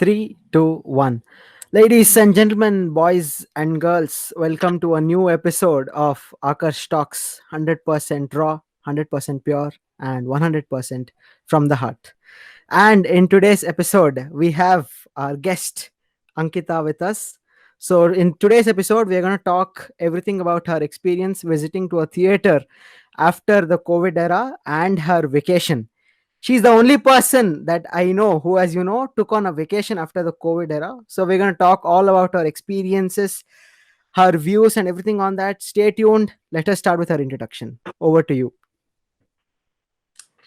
Three, two, one. Ladies and gentlemen, boys and girls, welcome to a new episode of Akash Talks 100% raw, 100% pure, and 100% from the heart. And in today's episode, we have our guest Ankita with us. So, in today's episode, we are going to talk everything about her experience visiting to a theater after the COVID era and her vacation. She's the only person that I know who, as you know, took on a vacation after the COVID era. So, we're going to talk all about her experiences, her views, and everything on that. Stay tuned. Let us start with her introduction. Over to you.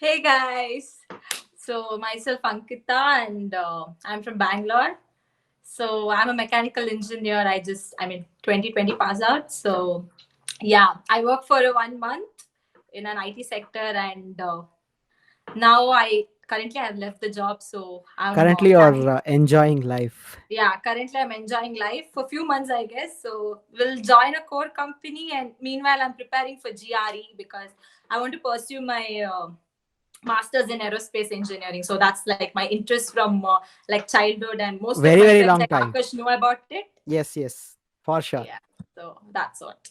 Hey guys, so myself Ankita and I'm from Bangalore. So I'm a mechanical engineer. I mean 2020 pass out. So yeah, I work for a 1 month in an IT sector and now I currently have left the job. So I'm Currently, planning. you're enjoying life. Yeah, currently I'm enjoying life for a few months, I guess. So we'll join a core company and meanwhile I'm preparing for GRE because I want to pursue my master's in aerospace engineering. So that's like my interest from like childhood, and most of Very, my very friends long like time. Akash know about it. Yes, yes, for sure. Yeah, so that's what.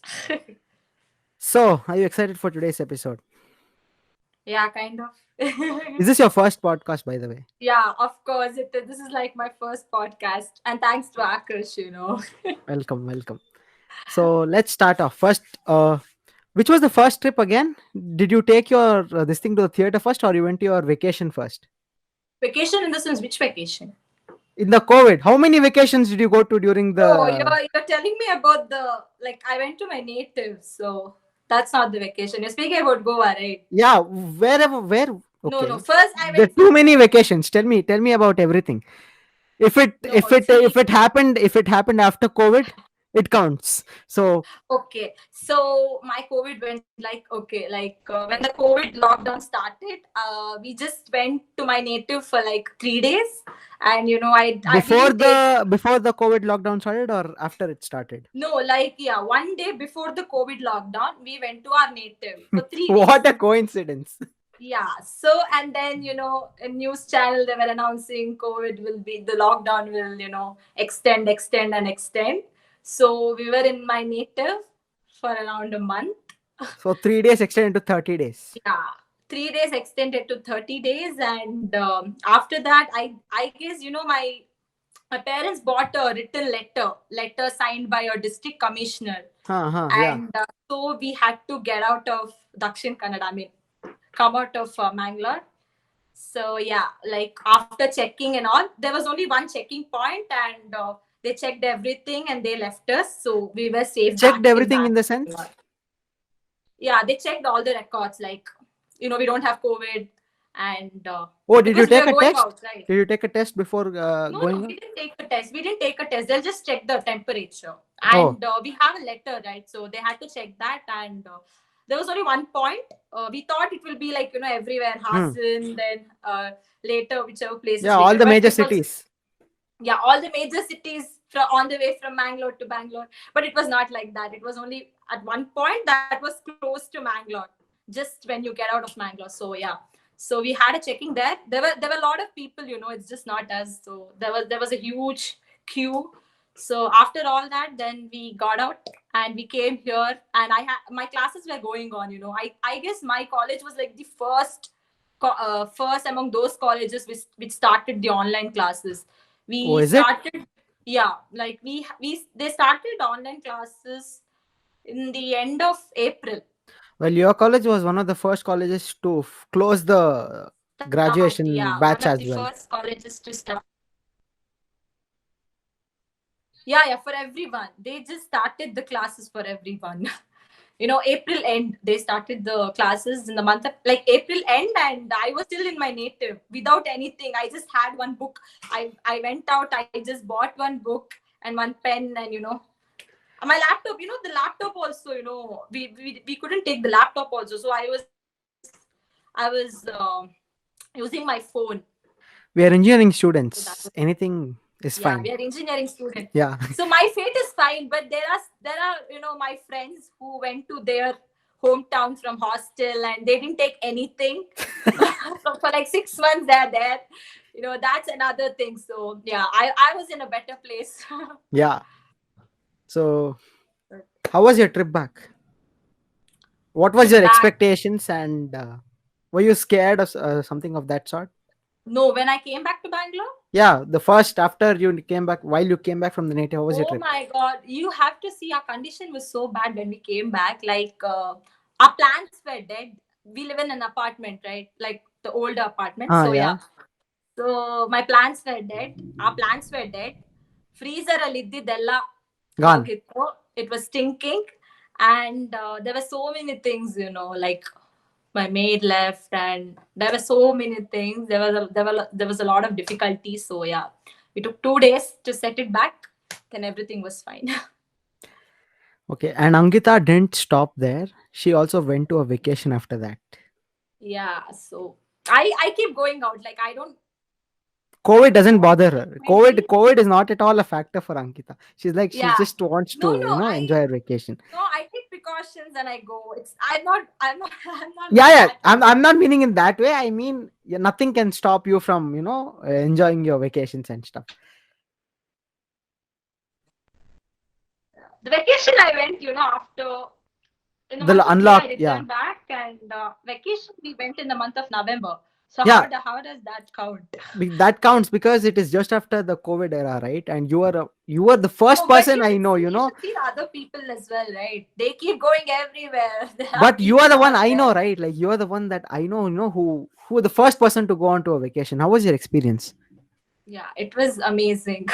So, are you excited for today's episode? Yeah, kind of. Is this your first podcast, by the way? Yeah, of course. This is like my first podcast, and thanks to Akash. Welcome, welcome. So, let's start off. First, which was the first trip again? Did you take your this thing to the theater first, or you went to your vacation first? Vacation in the sense, which vacation? In the COVID, how many vacations did you go to during Oh, the? you're telling me about the like I went to my native, so that's not the vacation. You're speaking about Goa, right? Yeah, wherever, where? No, no. Okay, First I there are went too many vacations. Tell me about everything. If it no, if it see. if it happened after COVID, it counts. So Okay, so my COVID went like okay, like when the COVID lockdown started, we just went to my native for like 3 days, and I we didn't take. before the COVID lockdown started or after it started? No, like yeah, one day before the COVID lockdown, we went to our native for three What days. a coincidence! Yeah, so and then a news channel they were announcing COVID will be the lockdown will extend, extend, and extend. So we were in my native for around a month. So 3 days extended to 30 days. Yeah, 3 days extended to 30 days, and after that, I guess my parents bought a written letter signed by a district commissioner, Yeah. and so we had to get out of Dakshin Kannada. I mean, come out of Mangalore. So yeah, like after checking and all, there was only one checking point, and they checked everything and they left us. So we were safe Checked back in everything in the Bangalore. sense. Yeah, they checked all the records, like we don't have COVID, and Oh, did you because we take are a going test? out, right? Did you take a test before No, going no, out? we didn't take a test. We didn't take a test. They'll just check the temperature, Oh, and we have a letter, right? So they had to check that, and there was only one point. We thought it will be like everywhere, hmm. Hassan, then later whichever places Yeah, we all get, the but major it was cities. yeah, all the major cities on the way from Mangalore to Bangalore, but it was not like that. It was only at one point that was close to Mangalore, just when you get out of Mangalore. So yeah, so we had a checking there. There were a lot of people. It's just not us. So there was a huge queue. So after all that, then we got out and we came here, and my classes were going on. I guess my college was like the first among those colleges which started the online classes. Oh, We is it? started, yeah, like we they started online classes in the end of April. Well, your college was one of the first colleges to close the Start, graduation yeah, one batch of as the well. first colleges to start. Yeah, for everyone. They just started the classes for everyone. April end, they started the classes in the month of like April end, and I was still in my native without anything. I just had one book. I went out, I just bought one book and one pen, and my laptop, the laptop also, we couldn't take the laptop also. So I was using my phone. We are engineering So that students. was, Anything is yeah, we fine. are engineering student. Yeah. So my fate is fine, but there are my friends who went to their hometown from hostel and they didn't take anything. So for like 6 months they're there. That's another thing. So yeah, I was in a better place. Yeah. So, how was your trip back? What was Trip your back. expectations, and were you scared of something of that sort? No, when I came back to Bangalore. Yeah, the first after you came back, while you came back from the native, how was your Oh trip? my God, you have to see, our condition was so bad when we came back. Like, our plants were dead. We live in an apartment, right? Like the older apartment. Ah, So yeah. yeah, So my plants were dead. Our plants were dead. Freezer ಅಲ್ಲಿ ಇದ್ದಿದ್ದೆಲ್ಲ gone. ಹೋಗಿತ್ತು. It was stinking. And there were so many things, like my maid left, and there were so many things. There was a lot of difficulties. So yeah, we took 2 days to set it back. Then everything was fine. Okay, and Ankita didn't stop there. She also went to a vacation after that. Yeah. So I keep going out. Like I COVID don't doesn't know. bother her. COVID, Maybe. COVID is not at all a factor for Ankita. She's like she Yeah. just wants No, to, no. enjoy her vacation. No, I take precautions and I go. I'm not I'm not Yeah, like yeah. that. I'm not meaning in that way. I mean, yeah, nothing can stop you from, enjoying your vacations and stuff. The vacation I went, after in the The month of May I unlock, yeah, returned back, and vacation we went in the month of November. So yeah. how does that count? That counts because it is just after the COVID era, right? And you are the first No, but person you I should know, see you should see the other people as well, right? They keep going everywhere. There are but you are people the one out I there. know, right? Like you are the one that I know, who the first person to go on to a vacation. How was your experience? Yeah, it was amazing.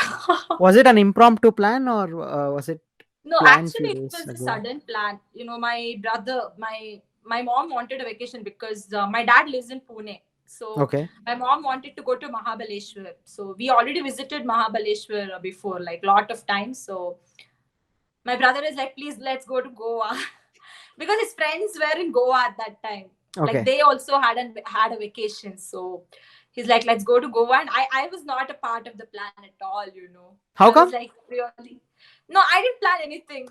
Was it an impromptu plan, or was it No, planned few actually, it days was a ago? sudden plan. My mom wanted a vacation because my dad lives in Pune. So Okay. my mom wanted to go to Mahabaleshwar. So we already visited Mahabaleshwar before, like lot of times. So my brother is like, please, let's go to Goa, because his friends were in Goa at that time. Like Okay. they also had a vacation. So he's like, let's go to Goa, and I was not a part of the plan at all. How I was come? like, really? No, I didn't plan anything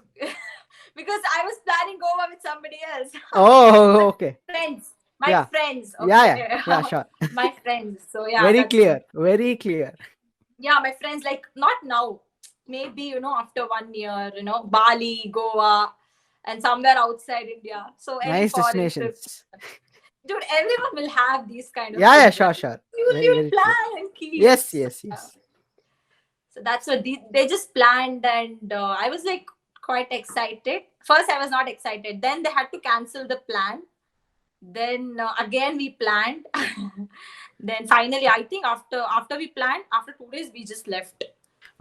because I was planning Goa with somebody else. Oh, okay. Friends, my Yeah. friends. Yeah, yeah. Okay, Yeah, sure. my friends. So yeah, Very that's it. clear. Very clear. Yeah, my friends, like not now, maybe after 1 year, Bali, Goa, and somewhere outside India. So any Nice foreign trip, destinations. dude, everyone will have these kind of Yeah, yeah, things, sure, right? sure. You Very, will very true. plan and keep. Yes, So, yes, yeah. yes. So that's what they just planned, and I was like quite excited. First I was not excited, then they had to cancel the plan. Then again we planned. Then finally, I think after we planned, after 2 days we just left.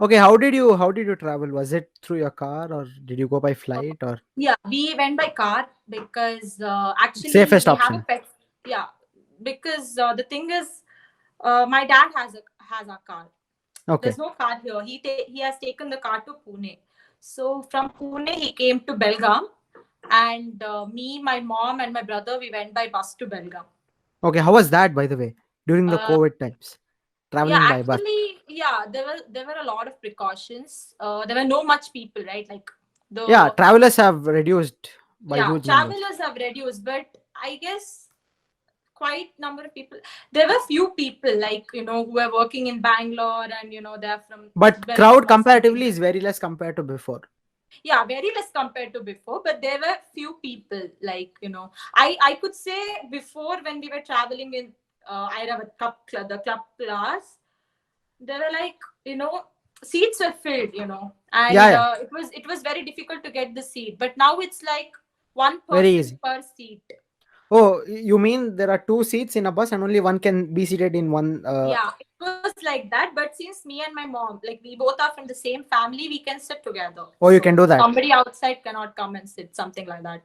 Okay, how did you travel? Was it through your car, or did you go by Uh, flight, or yeah, we went by car because actually safest we have a option? pet. Yeah, because the thing is, my dad has a car. Okay. There's no car here. He has taken the car to Pune. So from Pune he came to Belgaum, and me, my mom, and my brother, we went by bus to Belgaum. Okay, how was that, by the way, during the Uh, COVID times, yeah, traveling by bus? actually, yeah, there were a lot of precautions. There were no much people, right? Like Yeah, the travelers have reduced by yeah, huge numbers. travelers have reduced, but I guess quite number of people. There were few people, like who were working in Bangalore, and they're from But Belgaum crowd or something. comparatively is very less compared to before. Yeah, very less compared to before, but there were few people, like I could say, before when we were traveling in Airavat the club class, there were like seats were filled, Yeah, and yeah, it was very difficult to get the seat, but now it's like one very person easy. per seat. Oh, you mean there are two seats in a bus and only one can be seated in one? Yeah, it was like that, but since me and my mom, like we both are from the same family, we can sit together. Oh, you can So do that. somebody outside cannot come and sit, something like that.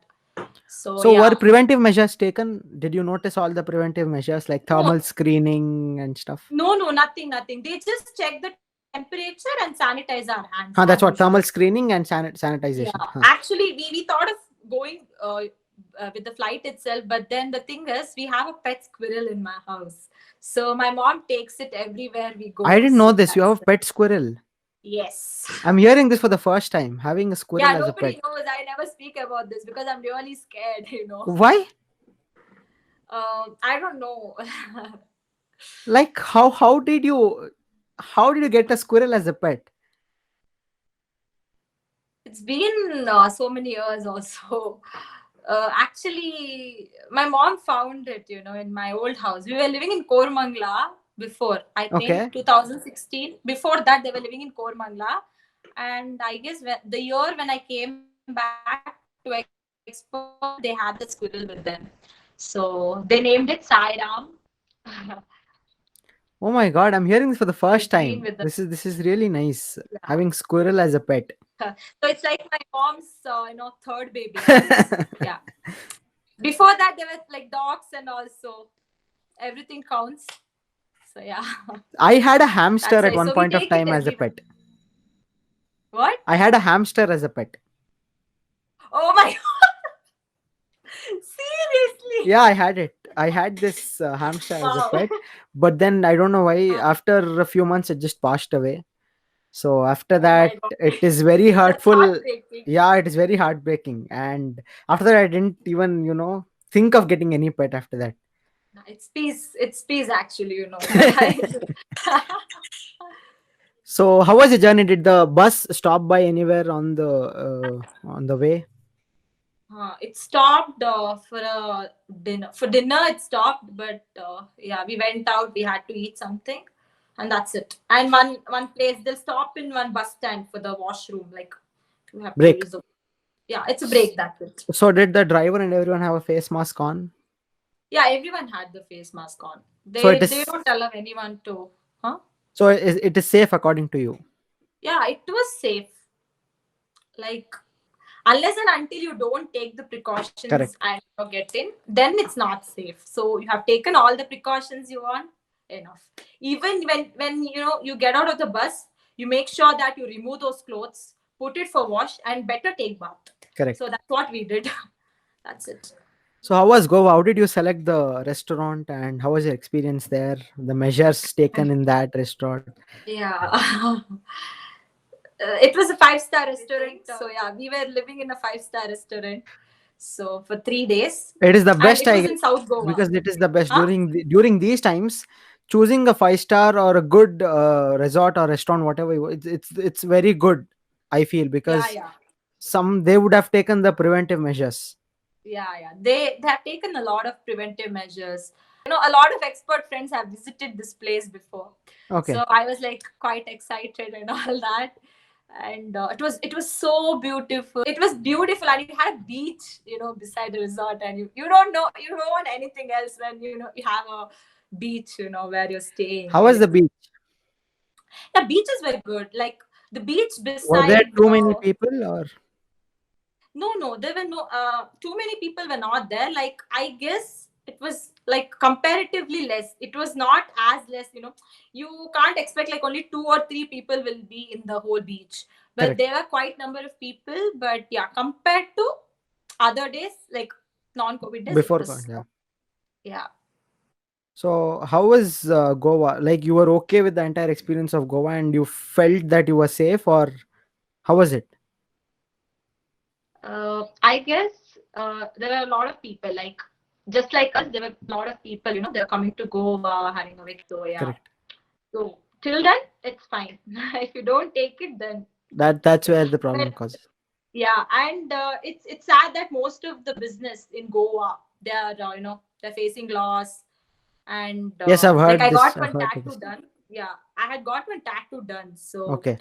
So So, were yeah. preventive measures taken? Did you notice all the preventive measures like No, thermal screening and stuff? no, nothing. They just check the temperature and sanitize our hands as Huh, that's what, usual. thermal screening and Yeah, sanitization. Huh. actually, we thought of going with the flight itself, but then the thing is, we have a pet squirrel in my house, so my mom takes it everywhere we I go. didn't know So this. You have that's a pet squirrel. yes. I'm hearing this for the first time. Having a squirrel Yeah, as a pet. nobody knows. I never speak about this because I'm really scared. Why? I don't know. Like how did you get a squirrel as a pet? It's been so many years also. Actually, my mom found it, in my old house. We were living in Kormangla before, I think, Okay. 2016. Before that, they were living in Kormangla. And I guess the year when I came back to Expo, they had the squirrel with them. So they named it Sairam. Oh my god, I'm hearing this for the So it's first been time. with them. This is really nice. Yeah. Having squirrel as a pet. So it's like my mom's, third baby, I guess. Yeah. Before that, there were like dogs and also everything counts. So yeah, I had a hamster that's at why. one So we point of take it time as a everywhere. pet. What? I had a hamster as a pet. Oh my god! Seriously? Yeah, I had it. I had this hamster as a Wow. pet, but then I don't know why. After a few months, it just passed away. So after Oh that, my god. it is very That's hurtful. heartbreaking. Yeah, it is very heartbreaking. And after that, I didn't even think of getting any pet after that. It's peace. It's peace, actually. So how was the journey? Did the bus stop by anywhere on the way? It stopped for a dinner. For dinner, it stopped, but yeah, we went out. We had to eat something, and that's it. And one place they'll stop in one bus stand for the washroom. Like you have to Break. use the. Yeah, it's a break. That's it. So did the driver and everyone have a face mask on? Yeah, everyone had the face mask on. So it They is don't allow anyone to. Huh? it is safe according to you. Yeah, it was safe. Like unless and until you don't take the precautions Correct. and get in, then it's not safe. So you have taken all the precautions you want. Enough. Even when you get out of the bus, you make sure that you remove those clothes, put it for wash, and better take bath. So Correct. that's what we did. That's it. So how was Goa? How did you select the restaurant and how was your experience there? The measures taken in that restaurant. Yeah. It was a five-star restaurant. So yeah, we were living in a five-star restaurant. So for 3 days, It is the and best, it I was guess, in South Goa. because it is the best Huh? during these times. Choosing a 5 star or a good resort or restaurant, whatever, it's very good. I feel Yeah, because yeah. some they would have taken the preventive measures. Yeah. They have taken a lot of preventive measures. A lot of expert friends have visited this place before, Okay, so I was like quite excited and all that. And it was so beautiful. It was beautiful, and it had a beach, beside the resort. And you don't want anything else when you have a beach, where you're staying. how And was the beach? the beaches were good. Like the beach Were there beside. too many people or No, there were no too many people were not there. Like I guess it was like comparatively less. It was not as less. You can't expect like only 2 or 3 people will be in the whole beach, but correct there were quite number of people. But yeah, compared to other days, like non-COVID days, it before? was Yeah. yeah. So how was Goa? Like you were okay with the entire experience of Goa and you felt that you were safe, or how was it? I guess there were a lot of people, like just like us. There were a lot of people. They're coming to Goa, having a week. So yeah. Correct. So till then, it's fine. If you don't take it, then That's where the but problem causes. yeah, and it's sad that most of the business in Goa, they are they're facing loss. And Yes, I've like heard I this. got I've one heard tattoo this. done. Yeah, I had got one tattoo done. So Okay,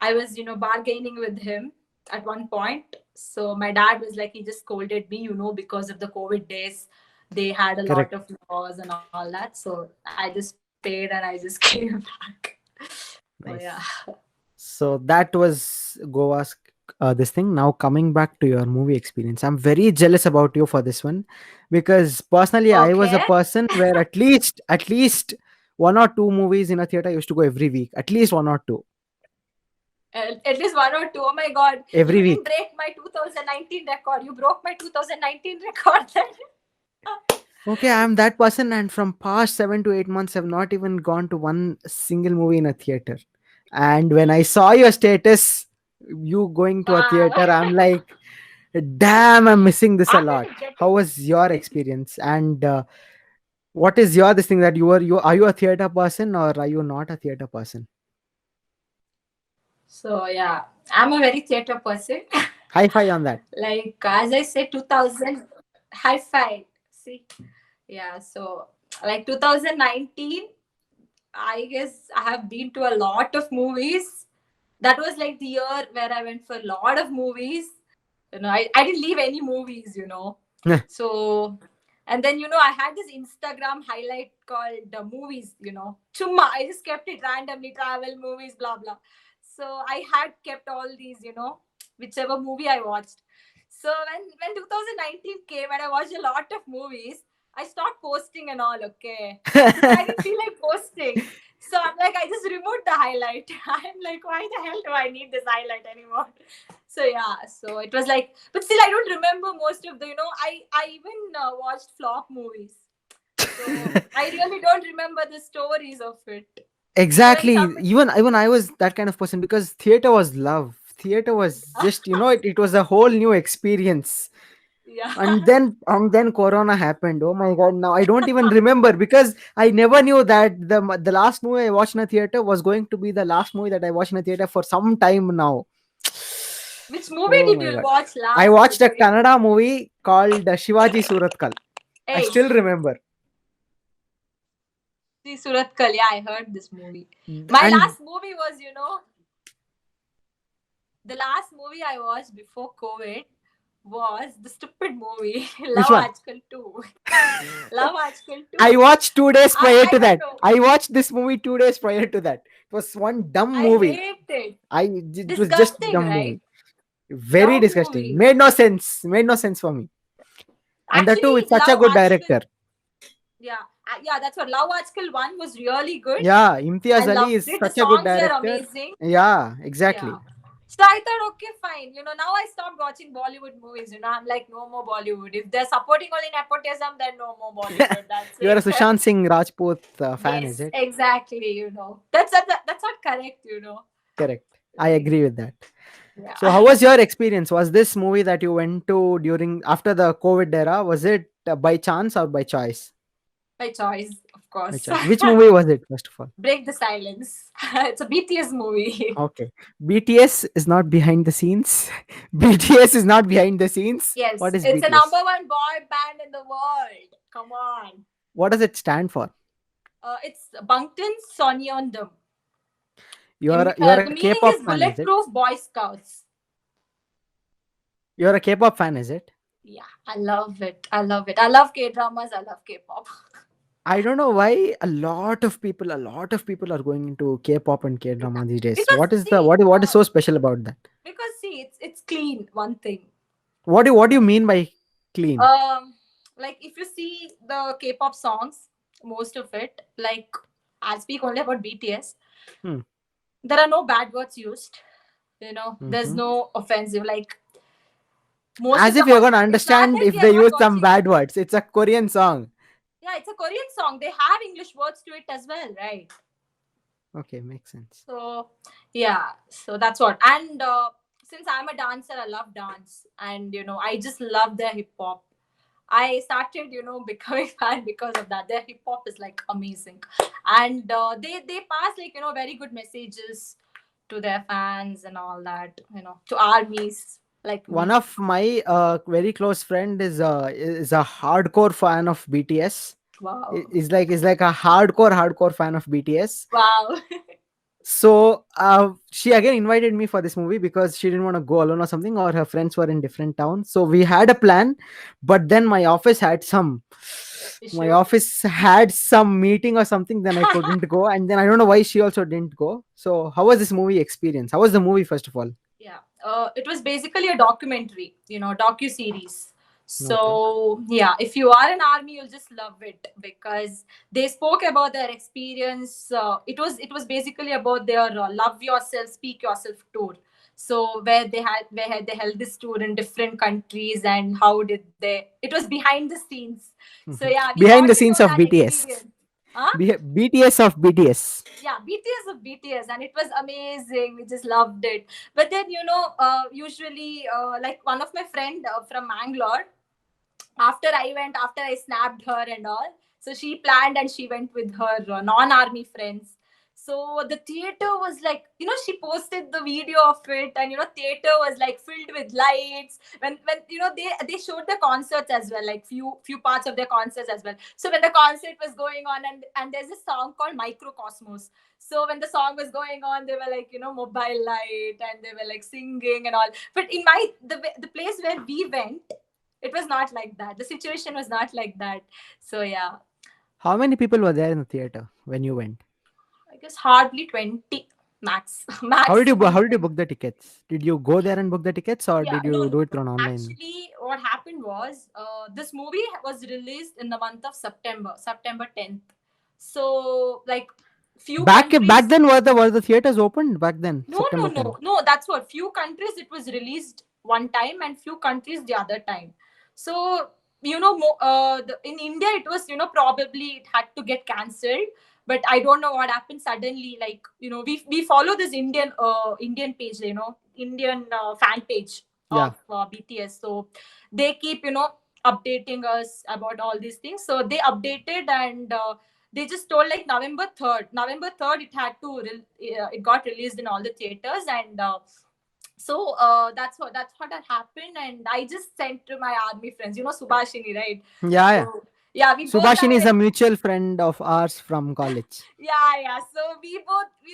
I was bargaining with him at one point. So my dad was like, he just scolded me, because of the COVID days. They had a lot correct. of laws and all that. So I just paid and I just came back. So yeah. Nice. So that was Goa's this thing. Now coming back to your movie experience, I'm very jealous about you for this one because personally, I was a Okay. person where at least one or two movies in a theater I used to go every week. At least one or two At least one or two. Oh my god. You every didn't week. break my 2019 record. You broke my 2019 record then. Okay, I'm that person, and from past 7 to 8 months, I've not even gone to one single movie in a theater. And when I saw your status, you going to a Wow. theater, I'm like, damn, I'm missing this a I'm lot. gonna get How was your it. experience? And What is your this thing that you are you a theater person or are you not a theater person? So yeah, I'm a very theater person. High five on that. Like as I said, 2000 high five. See, yeah. So like 2019, I guess I have been to a lot of movies. That was like the year where I went for a lot of movies. I didn't leave any movies. So, and then, I had this Instagram highlight called the movies. Chumma, I just kept it randomly, travel, movies, blah, blah. So I had kept all these, whichever movie I watched. So when 2019 came and I watched a lot of movies, I stopped posting and all, okay? Because I didn't feel like posting. So I'm like, I just removed the highlight. I'm like, why the hell do I need this highlight anymore? So yeah, so it was like, but still I don't remember most of the. I even watched flop movies, so I really don't remember the stories of it. So when Exactly. somebody, Even I was that kind of person because theater was love. Theater was just it was a whole new experience. yeah, And then corona happened. Oh my god, now I don't even remember because I never knew that the last movie I watched in a theater was going to be the last movie that I watched in a theater for some time now. which movie Oh did my you god. watch I last? watched a Kannada movie called Shivaji Suratkal. I Hey, still remember. see Suratkal. Yeah, I heard this movie. My And last movie was, the last movie I watched before COVID was the stupid movie which Love one? Ajkal 2. Love Ajkal 2. I watched 2 days prior I to don't that. know. I watched this movie 2 days prior to that. It was one dumb I movie. hate it. It was just Disgusting, dumb right? movie. Very Dumb disgusting. movie. Made no sense. Made no sense for me. And the two Actually, with such a Love good Ajkal. director. Yeah, yeah, that's what Love Ajkal 1 was really good. Yeah, Imtiaz I Ali loved is it. The such a good songs were director. amazing. Yeah, Yeah. exactly. So I thought, okay, fine. Now I stopped watching Bollywood movies. I'm like, no more Bollywood. If they're supporting only nepotism, then no more Bollywood. That's You are a it. Sushant Singh Rajput fan, is Yes, it? exactly. That's not correct. Correct. I Like, agree with that. So, yeah, how was your experience? Was this movie that you went to during after the COVID era? Was it by chance or by choice? by choice, of By course. choice. Which movie was it? First of all, Break the silence. It's a BTS movie. okay. BTS is not behind the scenes. BTS is not behind the scenes. What Yes, is it's a BTS? number one boy band in the world. Come on. What does it stand for? It's Bangtan Sonyondam. You are The a meaning K-pop is fan, is it? Bulletproof Boy Scouts. You're a K-pop fan, is it? Yeah, I love it. I love it. I love K dramas. I love K pop. I don't know why a lot of people are going into K-pop and K-drama these days. Because What is the see, what is so special about that? it's clean. One thing. What do you mean by clean? Um, like if you see the K-pop songs, most of it, like I speak only about BTS. Hmm. There are no bad words used. There's Mhm. no offensive. Like most As of the if you're gonna it's not understand like if we are they not use some watching. bad words. It's a Korean song. Yeah, it's a Korean song. They have English words to it as well, right? Okay, makes sense. So yeah, so that's what. And since I'm a dancer, I love dance, and I just love their hip hop. I started, becoming fan because of that. Their hip hop is like amazing, and they pass like very good messages to their fans and all that. To armies like One me. of my very close friend is a hardcore fan of BTS. Wow, Is like a hardcore fan of BTS. wow. So she again invited me for this movie because she didn't want to go alone or something, or her friends were in different towns. So we had a plan, but then my Issue. office had some meeting or something. Then I couldn't go, and then I don't know why she also didn't go. So how was this movie experience? How was the movie first of all? Yeah, it was basically a documentary, docu series. Okay. So yeah, if you are an army, you'll just love it because they spoke about their experience. It was basically about their love yourself, speak yourself tour. So where they held this tour in different countries and how did they? It was behind the scenes. So yeah, we Behind got the to know scenes of that BTS. experience. Huh? BTS of BTS. Yeah, BTS of BTS, and it was amazing. We just loved it. But then usually, like one of my friend from Mangalore, after I snapped her and all. So she planned and she went with her non-army friends. So the theater was like, she posted the video of it, and theater was like filled with lights. When they showed the concerts as well, like few parts of their concerts as well. So when the concert was going on, and there's a song called Microcosmos. So when the song was going on, they were like, mobile light, and they were like singing and all. But in the place where we went, it was not like that. The situation was not like that. So yeah, How many people were there in the theater when you went? I guess hardly 20 max. How did Max you how 20. did you book the tickets? Did you go there and book the tickets, or Yeah, did no, you no. do it through an online? Actually, what happened was, this movie was released in the month of September 10th. So, like, few Back countries. then, were the theaters opened back then, No, no, September 10th? no, no. That's what. Few countries it was released one time, and few countries the other time. So in India it was, probably it had to get cancelled. But I don't know what happened suddenly. Like, we follow this Indian page, Indian fan page Yeah. of BTS. So they keep, updating us about all these things. So they updated, and they just told like November 3rd it got released in all the theaters. And that's what had happened. And I just sent to my army friends, Subhashini, right? Yeah, yeah. So yeah, we both are Subhashini is like, a mutual friend of ours from college. yeah. So we both, we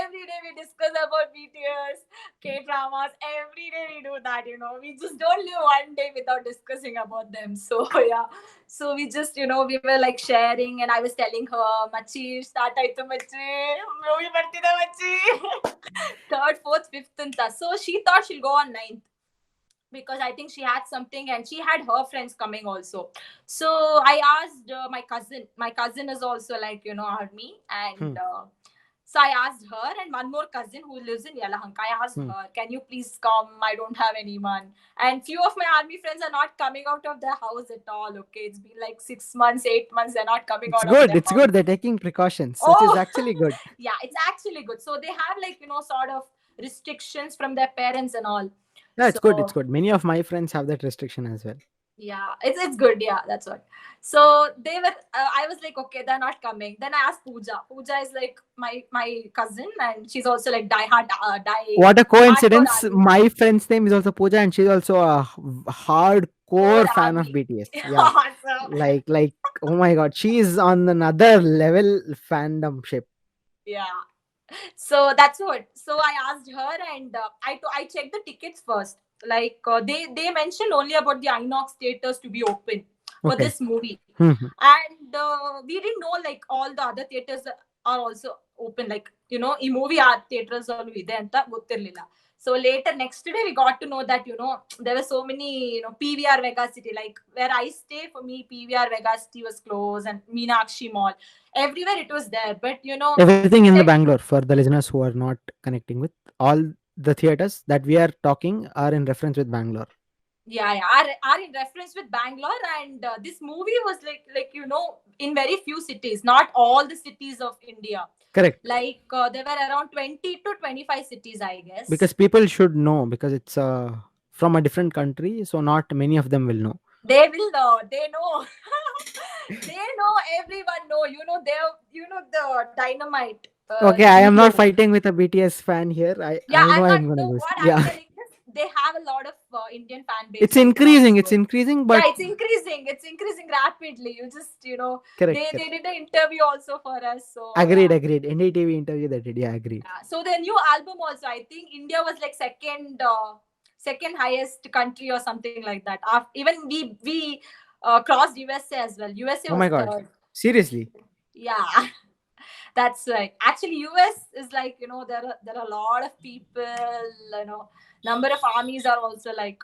every day we discuss about BTS, K dramas. Every day we do that. We just don't live one day without discussing about them. So yeah, so we just, we were like sharing, and I was telling her, "Machi, start aitu machi, movie bartida machi." Third, fourth, fifth, and thus. So she thought she'll go on ninth, because I think she had something, and she had her friends coming also. So I asked my cousin. My cousin is also like, army. Hmm. And so I asked her and one more cousin who lives in Yelahanka. I asked Hmm. her, can you please come? I don't have anyone. And few of my army friends are not coming out of their house at all. Okay, it's been like 6 months, 8 months. They're not coming It's out of good. their It's house. good. They're taking precautions, which is Oh, actually good. yeah, it's actually good. So they have like, sort of restrictions from their parents and all. Yeah, it's good. It's So good. Many of my friends have that restriction as well. yeah, it's good. Yeah, that's what. So they were. I was like, okay, they're not coming. Then I asked Pooja. Pooja is like my cousin, and she's also like What a hardcore coincidence! army My fan. friend's name is also Pooja, and she's also a Core hardcore fan of army. BTS. Yeah, Awesome. like oh my god, she is on another level fandom ship. Yeah. So that's what. So I asked her, and I checked the tickets first. Like, they mentioned only about the INOX theaters to be open for Okay. this movie. Mhm. And we didn't know like all the other theaters are also open. Like, ಈ movie art theaters all ಇದೆ ಅಂತ ಗೊತ್ತಿರ್ಲಿಲ್ಲ. So later next day we got to know that, there were so many, PVR Vega City, like where I stay. For me, PVR Vega City was closed, and Meenakshi Mall, everywhere it was there. But Everything in the Bangalore, for the listeners who are not connecting with, all the theaters that we are talking are in reference with Bangalore. yeah, are in reference with Bangalore. And this movie was like in very few cities, not all the cities of India. Correct. Like, there were around 20 to 25 cities, I guess. Because people should know, because it's from a different country, so not many of them will know. They will know. They know. They know. Everyone know. The Dynamite. Okay, I am not Studio. fighting with a BTS fan here. Yeah, I know I'm not. I'm gonna No, lose. what I'm Yeah, telling is they have a lot of Indian fan base. it's over there increasing. It's also. increasing, Yeah, but it's increasing. It's increasing rapidly. You just, correct. they Correct. did an interview also for us. So Agreed. yeah. Agreed. NDTV interview that did. Yeah, agreed. Yeah. So the new album also, I think India was like second highest country or something like that. Even we crossed USA as well. USA Oh was my god. third. Seriously. Yeah. That's right. Actually, US is like, there are a lot of people, number of armies are also like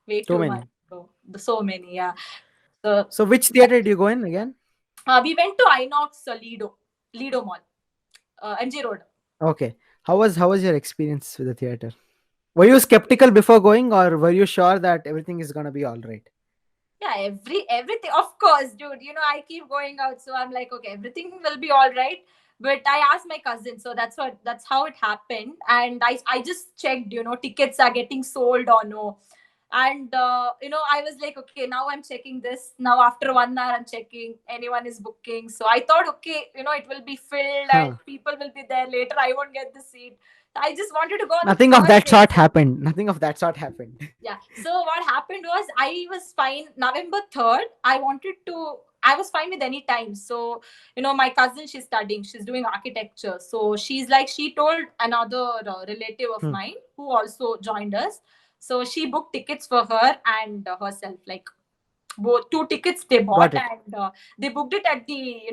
way Too too much. many. So many, yeah. So So which theater did you go in again? we went to INOX Lido Mall, MG Road. Okay. How was your experience with the theater? Were you skeptical before going, or were you sure that everything is gonna be all right? Yeah, everything, of course, dude. I keep going out, so I'm like, okay, everything will be all right. But I asked my cousin, so that's how it happened. And I just checked, tickets are getting sold or no. And I was like, okay, now I'm checking this. Now after 1 hour, I'm checking anyone is booking. So I thought, okay, it will be filled and Huh. people will be there later. I won't get the seat. I just wanted to go on the Nothing of third that day sort itself. happened. Nothing of that sort happened. Yeah. So what happened was, I was fine. November 3rd, I was fine with any time. So, my cousin, she's studying, she's doing architecture. So she's like, she told another relative of Hmm. mine who also joined us. So she booked tickets for her and herself. Like, both two tickets they bought, Got it. and they booked it at the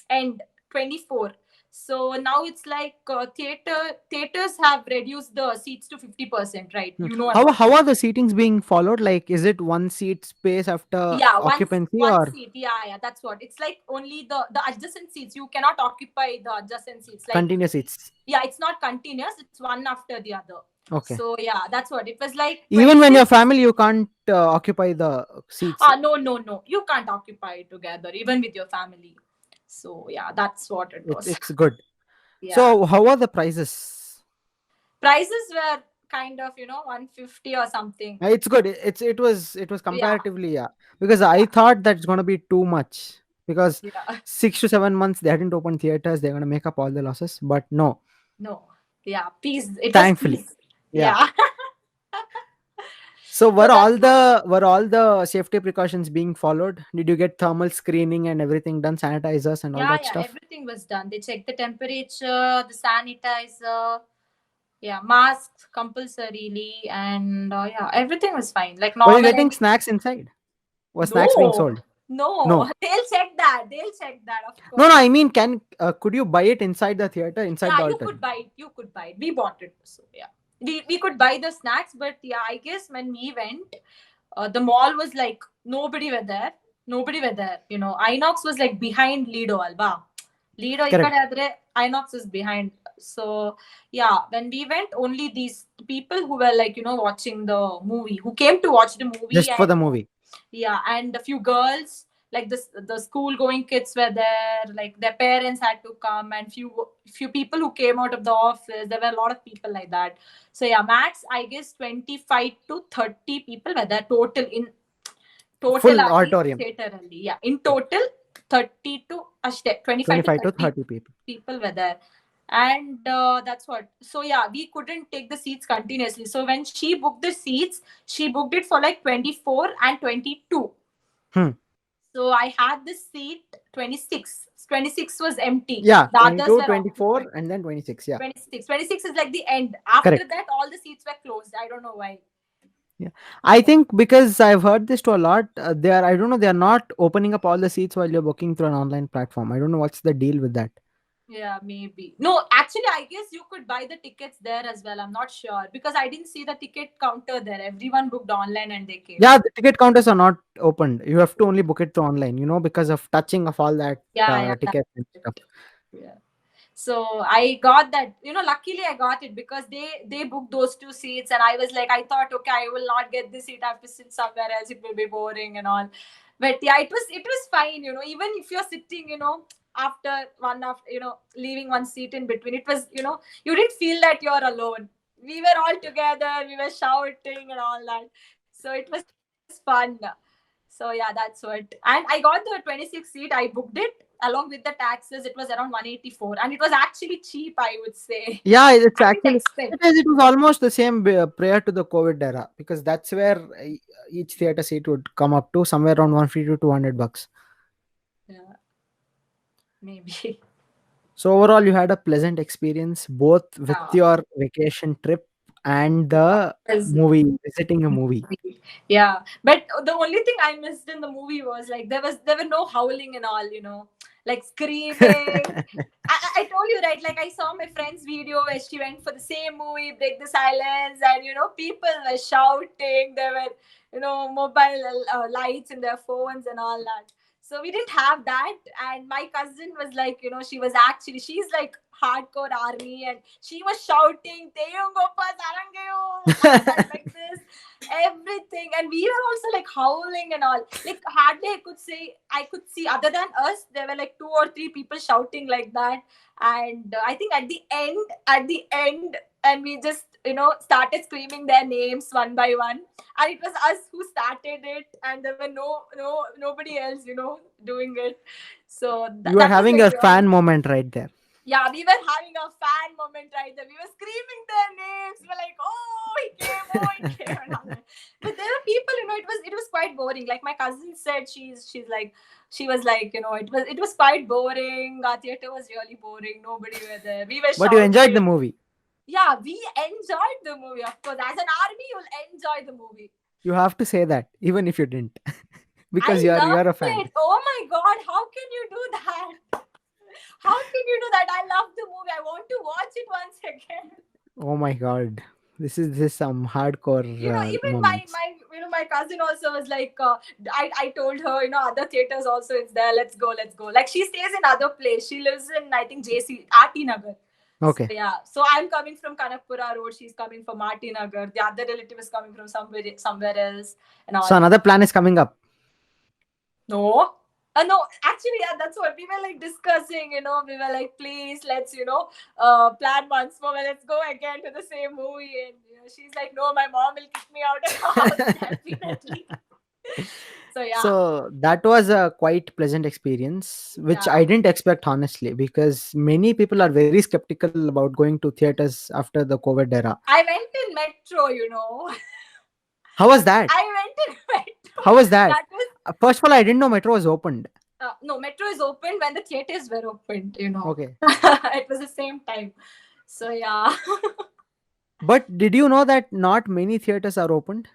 end 24. So now it's like, theaters have reduced the seats to 50%, right? Hmm. How About how it. are the seatings being followed? Like, is it one seat space after Yeah, occupancy one or seat. Yeah, that's what it's like. Only the adjacent seats, you cannot occupy the adjacent seats. Like, continuous seats? yeah, it's not continuous, it's one after the other. Okay. So yeah, that's what it was like. Even when 26. you're family, you can't occupy the seats. No, you can't occupy it together even with your family. So yeah, that's what it It's was. it's good. Yeah, So how are the prices? prices were kind of 150 or something. It's good. It was Yeah, comparatively, yeah. Because I yeah, thought that's gonna be too much. Because yeah. 6 to 7 months they hadn't opened theaters, they're gonna make up all the losses. But no, No, yeah, peace, it was thankfully, peace. yeah. Yeah. So So that's what. were all the safety precautions being followed? Did you get thermal screening and everything done, sanitizers and all Yeah, that yeah, stuff? everything was done. They checked the temperature, the sanitizer, yeah, masks compulsorily, and yeah, everything was fine. Like Were you normal. getting snacks inside? Were snacks being No, sold? no, No. they'll check that. They'll check that, of No, no. course. I mean, can could you buy it inside the theater, inside Yeah, the you altar? could buy it. You could buy it. We bought it. So yeah, we could buy the snacks, but yeah, I guess when we went, the mall was like nobody were there. Nobody were there. Inox was like behind Lido Alba. Lido Correct. ikkade adre Inox was behind. So yeah, when we went, only these people who were like watching the movie, who came to watch the movie, Just for and the movie. yeah, and a few girls, like the school going kids were there, like their parents had to come, and few people who came out of the office. There were a lot of people like that. So yeah, max I guess 25 to 30 people were there total, in total Full ಆಗಿ auditorium. theater ಅಲ್ಲಿ. Yeah, in total 30 to ಅಷ್ಟೇ 25 to 25 to 30 30 people. people were there. And that's what. So yeah, we couldn't take the seats continuously. So when she booked the seats, she booked it for like 24 and 22. Hmm. So I had this seat 26. 26 was empty. Yeah, The others 22, were 24, occupied. and then 26. Yeah, 26. 26 is like the end. After correct. that, all the seats were closed. I don't know why. Yeah, I Yeah. think because I've heard this to a lot. They are, I don't know, they are not opening up all the seats while you're booking through an online platform. I don't know what's the deal with that. Yeah, maybe. No, actually, I guess you could buy the tickets there as well. I'm not sure because I didn't see the ticket counter there. Everyone booked online and they came. Yeah, the ticket counters are not opened. You have to only book it through online, because of touching of all that Yeah, yeah, that's tickets and it. stuff. Yeah. So I got that. Luckily I got it because they booked those two seats, and I was like, I thought, okay, I will not get this seat. I have to sit somewhere else. It will be boring and all. But yeah, it was fine. Even if you're sitting, after one after leaving one seat in between, it was you didn't feel that you're alone. We were all together. We were shouting and all that. So it was fun. So yeah, that's what. And I got the 26 seat. I booked it along with the taxes. It was around 184, and it was actually cheap, I would say. Yeah, it's I didn't actually expect. it was almost the same prior to the COVID era because that's where each theater seat would come up to somewhere around 150 to $200. Yeah, maybe. So overall, you had a pleasant experience both with Yeah. your vacation trip and the Yes. movie, visiting a movie. Yeah, but the only thing I missed in the movie was like there were no howling and all, like screaming. I told you, right, like I saw my friend's video where she went for the same movie, Break the Silence, and people were shouting. There were mobile lights in their phones and all that. So we didn't have that. And my cousin was like, she's like hardcore army, and she was shouting "Teyung Gopa Sarangayo" like that, like this, everything. And we were also like howling and all. Like hardly I could see, other than us, there were like two or three people shouting like that. And I think at the end, and we just started screaming their names one by one, and it was us who started it, and there were nobody else doing it. So You are that was having like a really, fan moment right there. yeah, we were having a fan moment right there. We were screaming their names. We were like, "Oh, he came! Oh, he came!" And all that. But there were people, it was quite boring. Like my cousin said, she's like, she was like, it was quite boring. Our theater was really boring. Nobody were there. We were But you enjoyed the shouting. movie. Yeah, we enjoyed the movie. Of course, as an army, you'll enjoy the movie. You have to say that, even if you didn't, because I you're loved a fan. it. Oh my god, how can you do that? How can you do that? I love the movie. I want to watch it once again. Oh my god, this is some hardcore Even my moments. my my cousin also was like, I told her, other theaters also it's there. Let's go. Like she stays in other place. She lives in, I think, JC Aarti Nagar. So Okay, yeah, so I'm coming from Kanakpura Road. She's coming from Aarti Nagar. The other relative is coming from somewhere else, and all so that. another plan is coming up. No. No, actually, yeah, that's what we were like discussing. We were like, please, let's, plan once more. Let's go again to the same movie. And she's like, no, my mom will kick me out of the house, definitely. So, yeah, So that was a quite pleasant experience, which yeah. I didn't expect honestly, because many people are very skeptical about going to theaters after the COVID era. I went in metro. How was that? I went in metro. How was that? That was, First of all, I didn't know metro was opened. no, metro is open when the theaters were opened. Okay. It was the same time. So, yeah. But did you know that not many theaters are opened?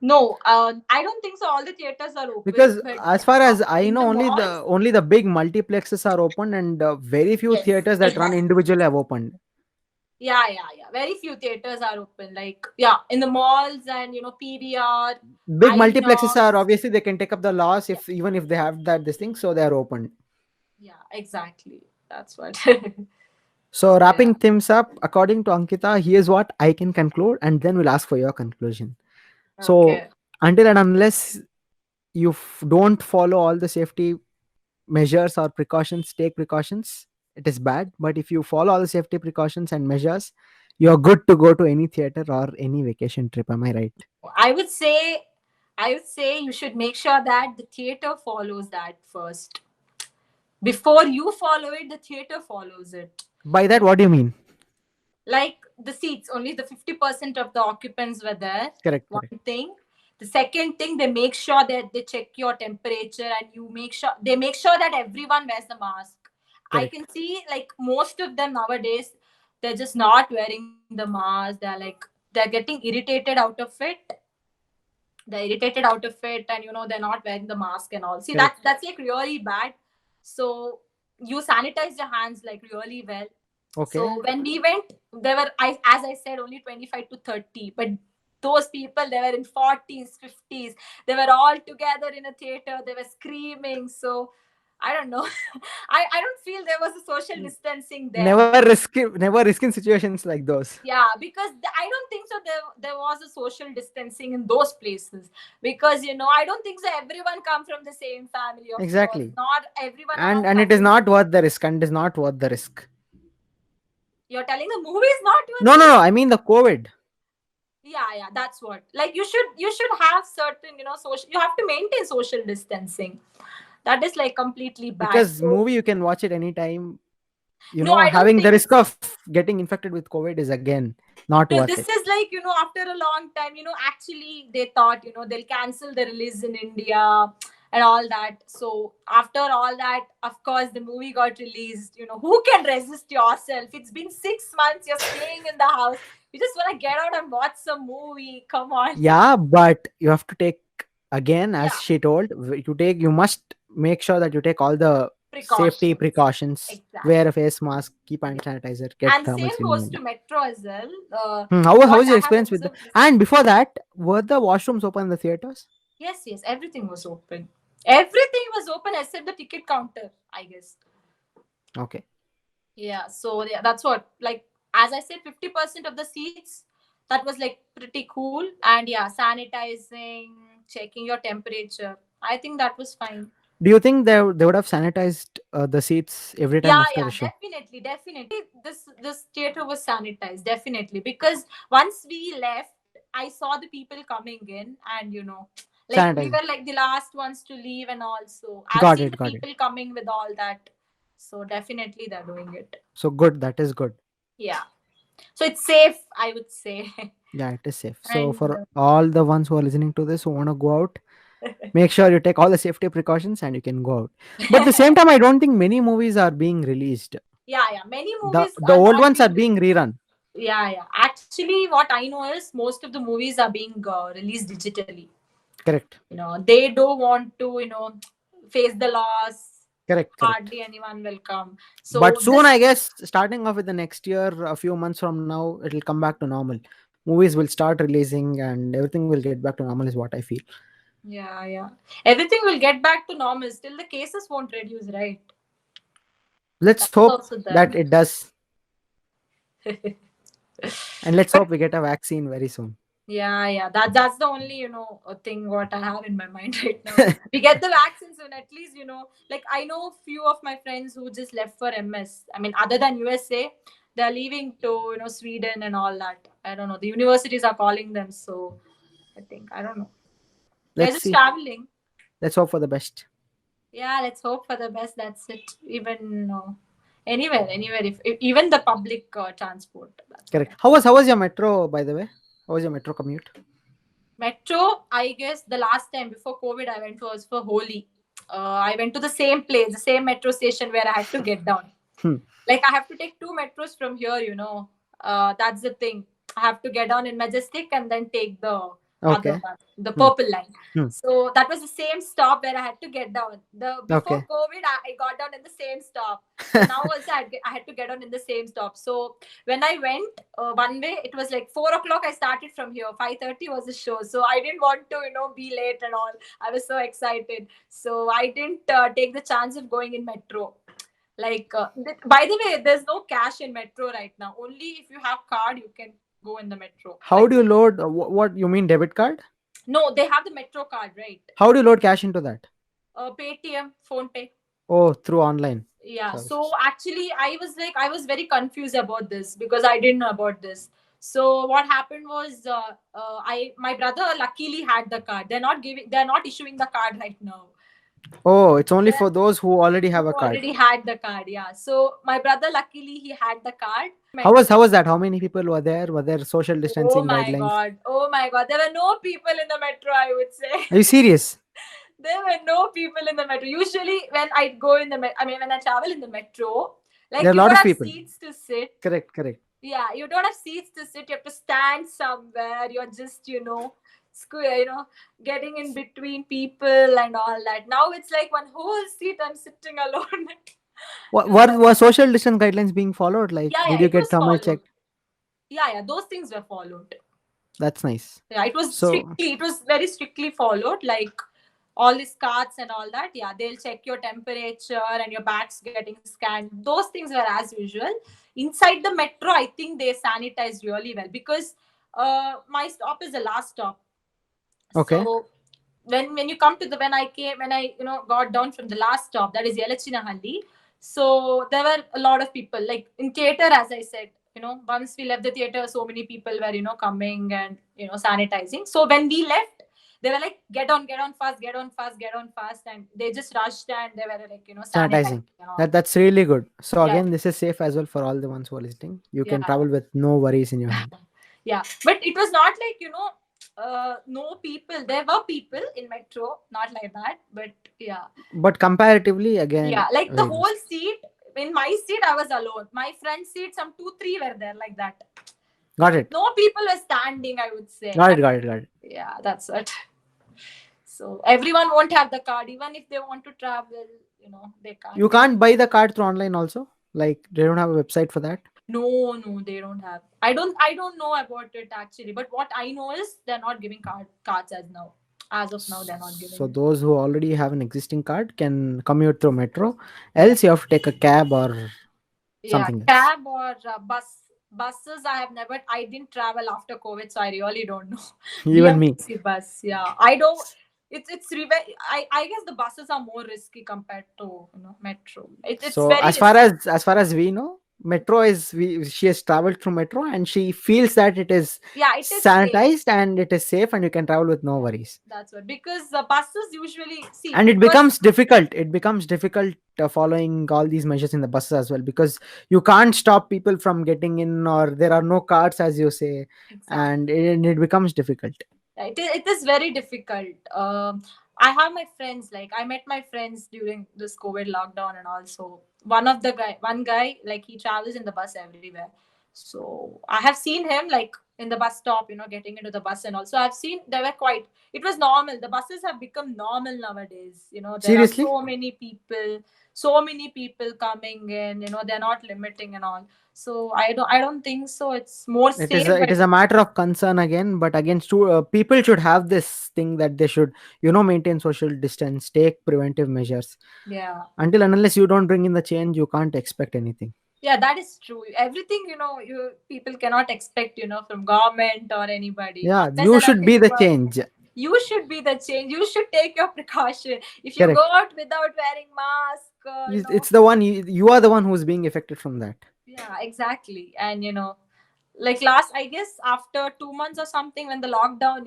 No, I don't think so. All the theaters are open, Because but as far as I in the know, only malls, the big multiplexes are open, and very few yes, theaters that run exactly. individually have opened. Yeah. Very few theaters are open. Like, yeah, in the malls and PVR, Big multiplexes are Inox. obviously they can take up the loss Yeah, if even if they have that this thing, so they are open. yeah, exactly. That's what. So Yeah. wrapping things up, according to Ankita, here's what I can conclude, and then we'll ask for your conclusion. So Okay. until and unless you don't follow all the safety measures or precautions, take precautions, it is bad. But if you follow all the safety precautions and measures, you're good to go to any theater or any vacation trip. Am I right? I would say, you should make sure that the theater follows that first. Before you follow it, the theater follows it. By that, what do you mean? Like the seats, only the 50% of the occupants were there. Correct, correct, One thing. The second thing, they make sure that they check your temperature, and they make sure that everyone wears the mask. I correct. can see like most of them nowadays, they're just not wearing the mask. They're getting irritated out of it. And they're not wearing the mask and all. See, Correct. that's like really bad. So you sanitize your hands like really well. Okay. So when we went, there were, as I said, only 25 to 30, but those people, they were in 40s, 50s. They were all together in a theater. They were screaming. So I don't know. I don't feel there was a social distancing there. Never risk in situations like those. Yeah, because I don't think so. There was a social distancing in those places, because I don't think so. Everyone come from the same family, of course. Exactly. Not everyone are And not and it is coming. not worth the risk, and it is not worth the risk. You're telling the movie is not worth No, the no, no. risk? I mean the COVID. Yeah, that's what. Like you should have certain social. You have to maintain social distancing. That is like completely bad. Because So movie you can watch it anytime. no, I don't Having the think risk so. of getting infected with COVID is again not No, worth this it. is like, after a long time, actually they thought, they'll cancel the release in India and all that. So after all that, of course, the movie got released. Who can resist yourself? It's been 6 months, you're staying in the house. You just want to get out and watch some movie. Come on. Yeah, but you have to take, again, as Yeah, she told, you must make sure that you take all the safety precautions. precautions. Wear a Exactly. face mask, keep hand sanitizer, get And thermal same goes screening. to metro as well. How What was your I have experience with the? observed is, And before that, were the washrooms open in the theaters? yes, everything was open. Everything was open except the ticket counter, I guess. Okay. Yeah, so yeah, that's what, like, as I said, 50% of the seats, that was like pretty cool. And yeah, sanitizing, checking your temperature. I think that was fine. Do you think they would have sanitized the seats every time Yeah, after yeah, a show? definitely, definitely. This theater was sanitized, definitely, because once we left, I saw the people coming in, and like we Sanitizing. were like the last ones to leave, and also I've Got seen it. the Got it. people coming with all that. So definitely they're doing it. So good. That is good. Yeah. So it's safe, I would say. Yeah, it is safe. So And for all the ones who are listening to this who want to go out, make sure you take all the safety precautions and you can go out. But at the same time, I don't think many movies are being released. yeah, yeah, many The movies the are old not ones are being being rerun. yeah, yeah. Actually, what I know is most of the movies are being released digitally. Correct. They don't want to face the loss. Correct. Correct. Hardly anyone will come. But So soon, this, I guess, starting off with the next year, a few months from now, it'll come back to normal. Movies will start releasing and everything will get back to normal, is what I feel. yeah, yeah, everything will get back to normal. Still, the cases won't reduce, right? Let's That's hope also there. that it does. And let's But hope we get a vaccine very soon. yeah, yeah, that's the only thing what I have in my mind right now. We get the vaccine soon, at least. Like I know few of my friends who just left for MS. I mean, other than USA, they're leaving to Sweden and all that. I don't know. The universities are calling them, so I think I don't know. They're Let's just see. traveling. Let's hope for the best. Yeah, let's hope for the best. That's it. Even anywhere, anywhere. If even the public transport. That's what. Correct. How was your metro, by the way? How was your metro commute? Metro, I guess the last time before COVID I went was for Holi. I went to the same place, the same metro station where I had to get down. Hmm. Like I have to take two metros from here. That's the thing. I have to get down in Majestic and then take the other Okay. one, the Hmm. purple line. Hmm. So that was the same stop where I had to get down. The before Okay. COVID, I got down in the same stop. So now also I had to get on in the same stop. So when I went one way, it was like 4 o'clock. I started from here. 5:30 was the show, so I didn't want to be late and all. I was so excited, so I didn't take the chance of going in metro. Like, by the way, there's no cash in metro right now. Only if you have card, you can go in the metro. How Like, do you load? What you mean, debit card? no, they have the metro card, right? How do you load cash into that? Paytm, phone pay. Oh, through online Yeah. So services. actually, I was very confused about this because I didn't know about this. So what happened was, I my brother luckily had the card. They're not issuing the card right now. Oh, it's only for those who already have Who a card. already had the card, yeah. So my brother, luckily, he had the card. How was that? How many people were there? Were there social Oh distancing my guidelines? god. Oh my god. There were no people in the metro, I would say. Are you serious? There were no people in the metro. Usually, when I go in the when I travel in the metro, There like are a you lot don't of have people. seats to sit. Correct, correct. Yeah, you don't have seats to sit. You have to stand somewhere. You're just, square, getting in between people and all that. Now it's like one whole seat I'm sitting alone. Were social distance guidelines being followed? Like, Yeah, did yeah, you it get was thermal followed. checked? Yeah, yeah, those things were followed. That's nice. Yeah, So, it was very strictly followed. Like all these cards and all that. Yeah, they'll check your temperature and your bags getting scanned. Those things were as usual. Inside the metro, I think they sanitized really well because my stop is the last stop. okay. So when you come to the when I got down from the last stop, that is Yelachinahalli. So there were a lot of people, like in theater, as I said. Once we left the theater, so many people were coming and sanitizing. So when we left, they were like, get on fast, get on fast, get on fast, and they just rushed and they were like sanitizing Sanitizing. and all. That's really good. So Yeah, again, this is safe as well for all the ones who are listening. You can yeah. travel with no worries in your hand. Yeah, but it was not like no people. There were people in metro, not like that, but yeah. But comparatively, again, Yeah, like the very whole less. seat, in my seat I was alone. My front seat, some 2 3 were there, like that. Got it. No people were standing, I would say. Got it. Got it. Got it. Yeah, that's it. So everyone won't have the card, even if they want to travel, they can't. You can't buy the card through online also. Like, they don't have a website for that. No, they don't have. I don't know about it actually, but what I know is they're not giving cards as now. As of now, they're not giving So it. those who already have an existing card can commute through metro. Else, you have to take a cab or Yeah, something else. cab or buses. I didn't travel after COVID, so I really don't know. Even me. BMTC bus. Yeah, I don't. I guess the buses are more risky compared to metro. It's So very as far risky. as we know, metro is she has traveled through metro and she feels that it is Yeah, it is safe. sanitized and it is safe and you can travel with no Yeah, worries. that's what, because the buses usually see And it first. becomes difficult. It becomes difficult following all these measures in the buses as well, because you can't stop people from getting in, or there are no cards as you say, Exactly. and it becomes difficult. It is very difficult. I have my friends, like I met my friends during this COVID lockdown, and also one guy, like he travels in the bus everywhere. So I have seen him like in the bus stop, getting into the bus, and also I've seen they were quite. It was normal. The buses have become normal nowadays. There are Seriously, so many people coming in. They're not limiting and all. So I don't think so. It's more safe it when. is a matter of concern again, but again, people should have this thing that they should, maintain social distance, take preventive measures. Yeah. Until and unless you don't bring in the change, you can't expect anything. Yeah, that is true. Everything, you people cannot expect, from government or anybody, Yeah, unless you and should until be you the are. change. You should be the change. You should take your precaution. If you go Correct. out without wearing mask, It's the one, you are the one who's being affected from that. yeah, exactly. And like last, I guess after 2 months or something, when the lockdown,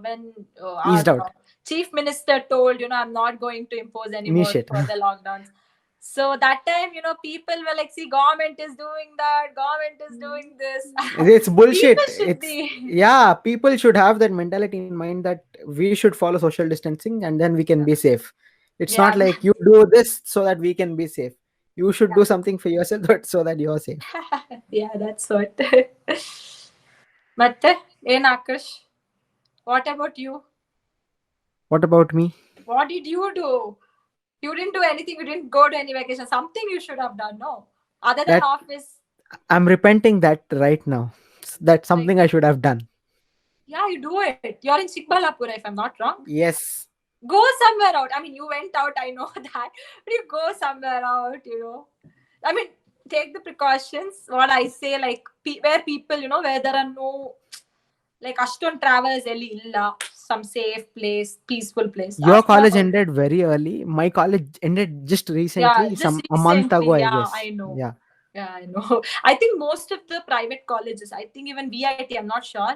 when our Eased out. chief minister told, I'm not going to impose any more Initiate. further lockdowns. So that time, people were like, see, government is doing that, government is doing this. It's People bullshit. should It's be. Yeah, people should have that mentality in mind that we should follow social distancing and then we can be safe. It's not Yeah. like you do this so that we can be safe. You should Yeah. do something for yourself so that you're safe. Yeah, that's what. ಮತ್ತೆ ಏನ್ Akarsh, what about you? What about me? What did you do? You didn't do anything. You didn't go to any vacation. Something you should have done, no? Other than That office. I'm repenting that right now. That's Like, something I should have done. yeah, you do it. You're in Chikbalapura, if I'm not wrong. Yes. Go somewhere out. I mean, you went out, I know that. But you go somewhere out. I mean, take the precautions. What I say, like, where people, where there are no, like, Ashton travels, illa, some safe place, peaceful place. Your Ashton, college ended very early. My college ended just yeah, recently, just a month ago, recently. I Yeah, guess. I know. Yeah. Yeah, I know. I think most of the private colleges, I think even VIT, I'm not sure,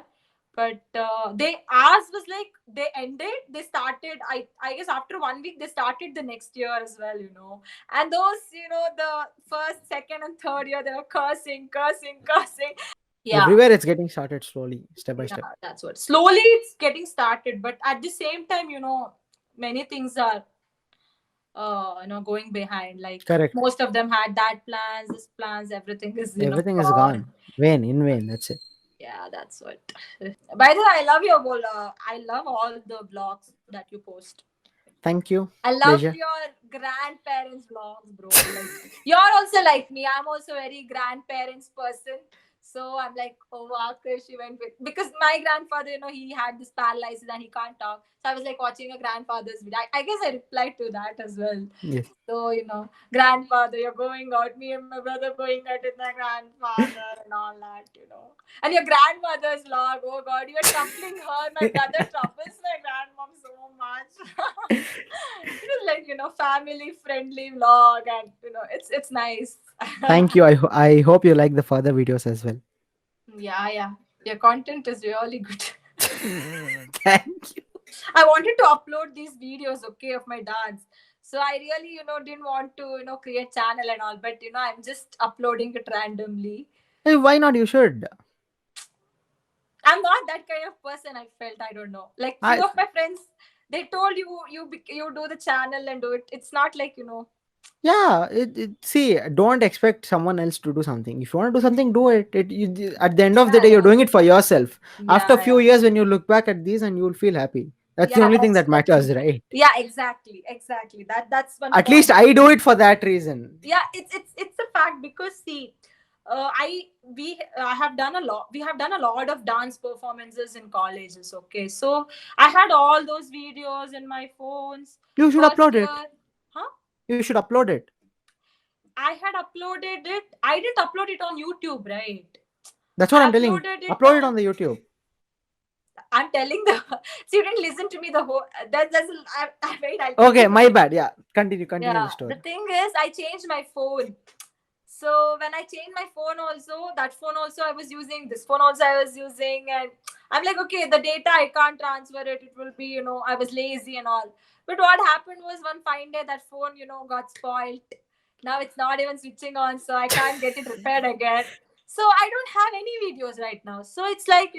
but ours was like they ended, they started. I guess after 1 week they started the next year as well. And those, the first, second, and third year they were cursing, cursing, cursing. Yeah, Everywhere it's getting started slowly, step by yeah, step. that's what. Slowly it's getting started, but at the same time, many things are going behind, like Correct. most of them had that plans, this plans, everything is Everything is gone. gone. Vain, in vain. That's it. Yeah, that's what. By the way, I love your bola. I love all the vlogs that you post. Thank you. I love Pleasure. your grandparents vlogs, bro. Like, you're also like me. I'm also a very grandparents person. So I'm like, oh, Akash, she went with, because my grandfather, he had this paralysis and he can't talk. So I was like watching a grandfather's video. I guess I replied to that as well. Yes. So, grandfather, you're going out, me and my brother going out with my grandfather and all that. And your grandmother's vlog, oh God, you're troubling her. My brother troubles my grandmom so much. It is like, family friendly vlog, and, it's nice. Thank you. I hope you like the further videos as well. Yeah, yeah. Your content is really good. Thank you. I wanted to upload these videos, okay, of my dance. So I really, didn't want to, create channel and all, but I'm just uploading it randomly. Hey, why not? You should. I'm not that kind of person. I felt, I don't know. Like few I of my friends, they told you do the channel and do it. It's not like Yeah. See, don't expect someone else to do something. If you want to do something, do it. At the end of the Yeah, day, you're yeah, doing it for yourself. After a yeah, few yeah. years, when you look back at these, and you will feel happy. That's the Yeah, only thing that's that the thing. matters, right? Yeah, exactly, exactly. That's one At least point. I do it for that reason. Yeah, it's a fact, because see, I have done a lot. We have done a lot of dance performances in colleges. Okay, so I had all those videos in my phones. You should First upload it. year, huh? You should upload it. I had uploaded it. I didn't upload it on YouTube, right? That's what I I'm telling. uploaded it Upload it on. on the YouTube. I'm telling the so you didn't listen to me the whole. That's wait. I'll tell Okay, you the my whole. bad. Yeah, continue the Yeah, the story. thing is, I changed my phone. So when I changed my phone, also that phone also I was using. This phone also I was using, and I'm like, okay, the data I can't transfer it. It will be, I was lazy and all. But what happened was one fine day that phone, got spoiled. Now it's not even switching on, so I can't get it repaired again. So I don't have any videos right now. So it's like,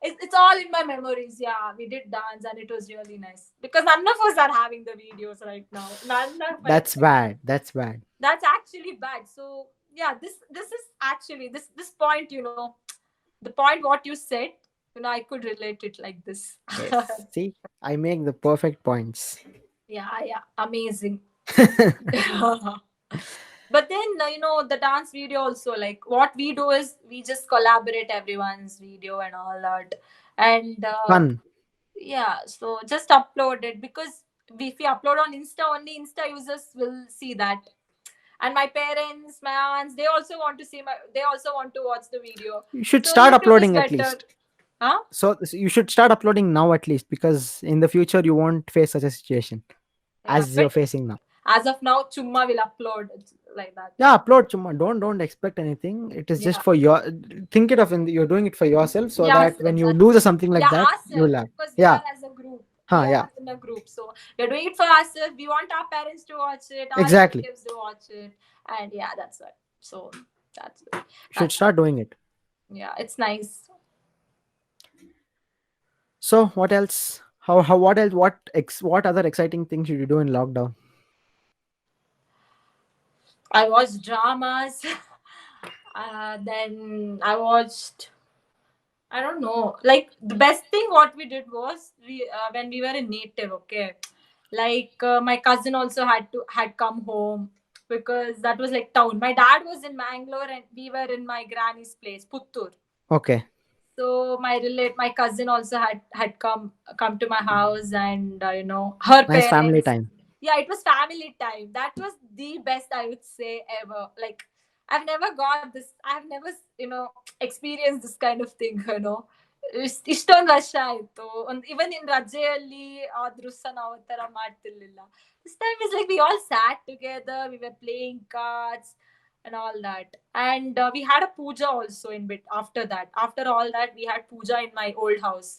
it's all in my memories. Yeah, we did dance and it was really nice because none of us are having the videos right now. None of us. That's bad. That's bad. That's actually bad. So yeah, this is actually this point. The point what you said. I could relate it like this. Yes. See, I make the perfect points. Yeah, amazing. But then the dance video also, like what we do is we just collaborate everyone's video and all that, and Fun. yeah, so just upload it because if we upload on Insta, only Insta users will see that. And my parents, my aunts, they also want to see they also want to watch the video. You should So start YouTube is uploading at better. least. Huh? So you should start uploading now at least, because in the future you won't face such a situation Yeah, as you're but facing now. as of now, Chumma will upload. It's like that. Yeah, upload chumma. Don't expect anything. It is just Yeah. for your, think it of in you're doing it for yourself, so Yes, that when you exactly. lose or something like Yeah, that, ourselves, you'll have. because we Yeah. are as a group. We Huh, yeah. are in a group, so we're doing it for ourselves. We want our parents to watch it, our Exactly. relatives to watch it, and yeah, that's it. So that's it. You should That's start doing it. yeah, it's nice. So what else? How what else? What other exciting things did you do in lockdown? I watched dramas. Then I watched. I don't know. Like the best thing what we did was we when we were in native. Okay, like my cousin also had come home because that was like town. My dad was in Mangalore and we were in my granny's place, Puttur. Okay, So my cousin also had come to my house, and her nice family parents. time. Yeah, it was family time. That was the best, I would say, ever. Like I've never got this. I've never experienced this kind of thing. ಇಷ್ಟೊಂದು ವರ್ಷ ಆಯ್ತು. Even in ರಜೆಯಲ್ಲಿ ಆದ್ರೂ ಸಹ ನಾವು ಆ ತರ ಮಾಡ್ತಿರ್ಲಿಲ್ಲ. This time is like we all sat together, we were playing cards and all that, and we had a puja also in bit. After all that, we had puja in my old house.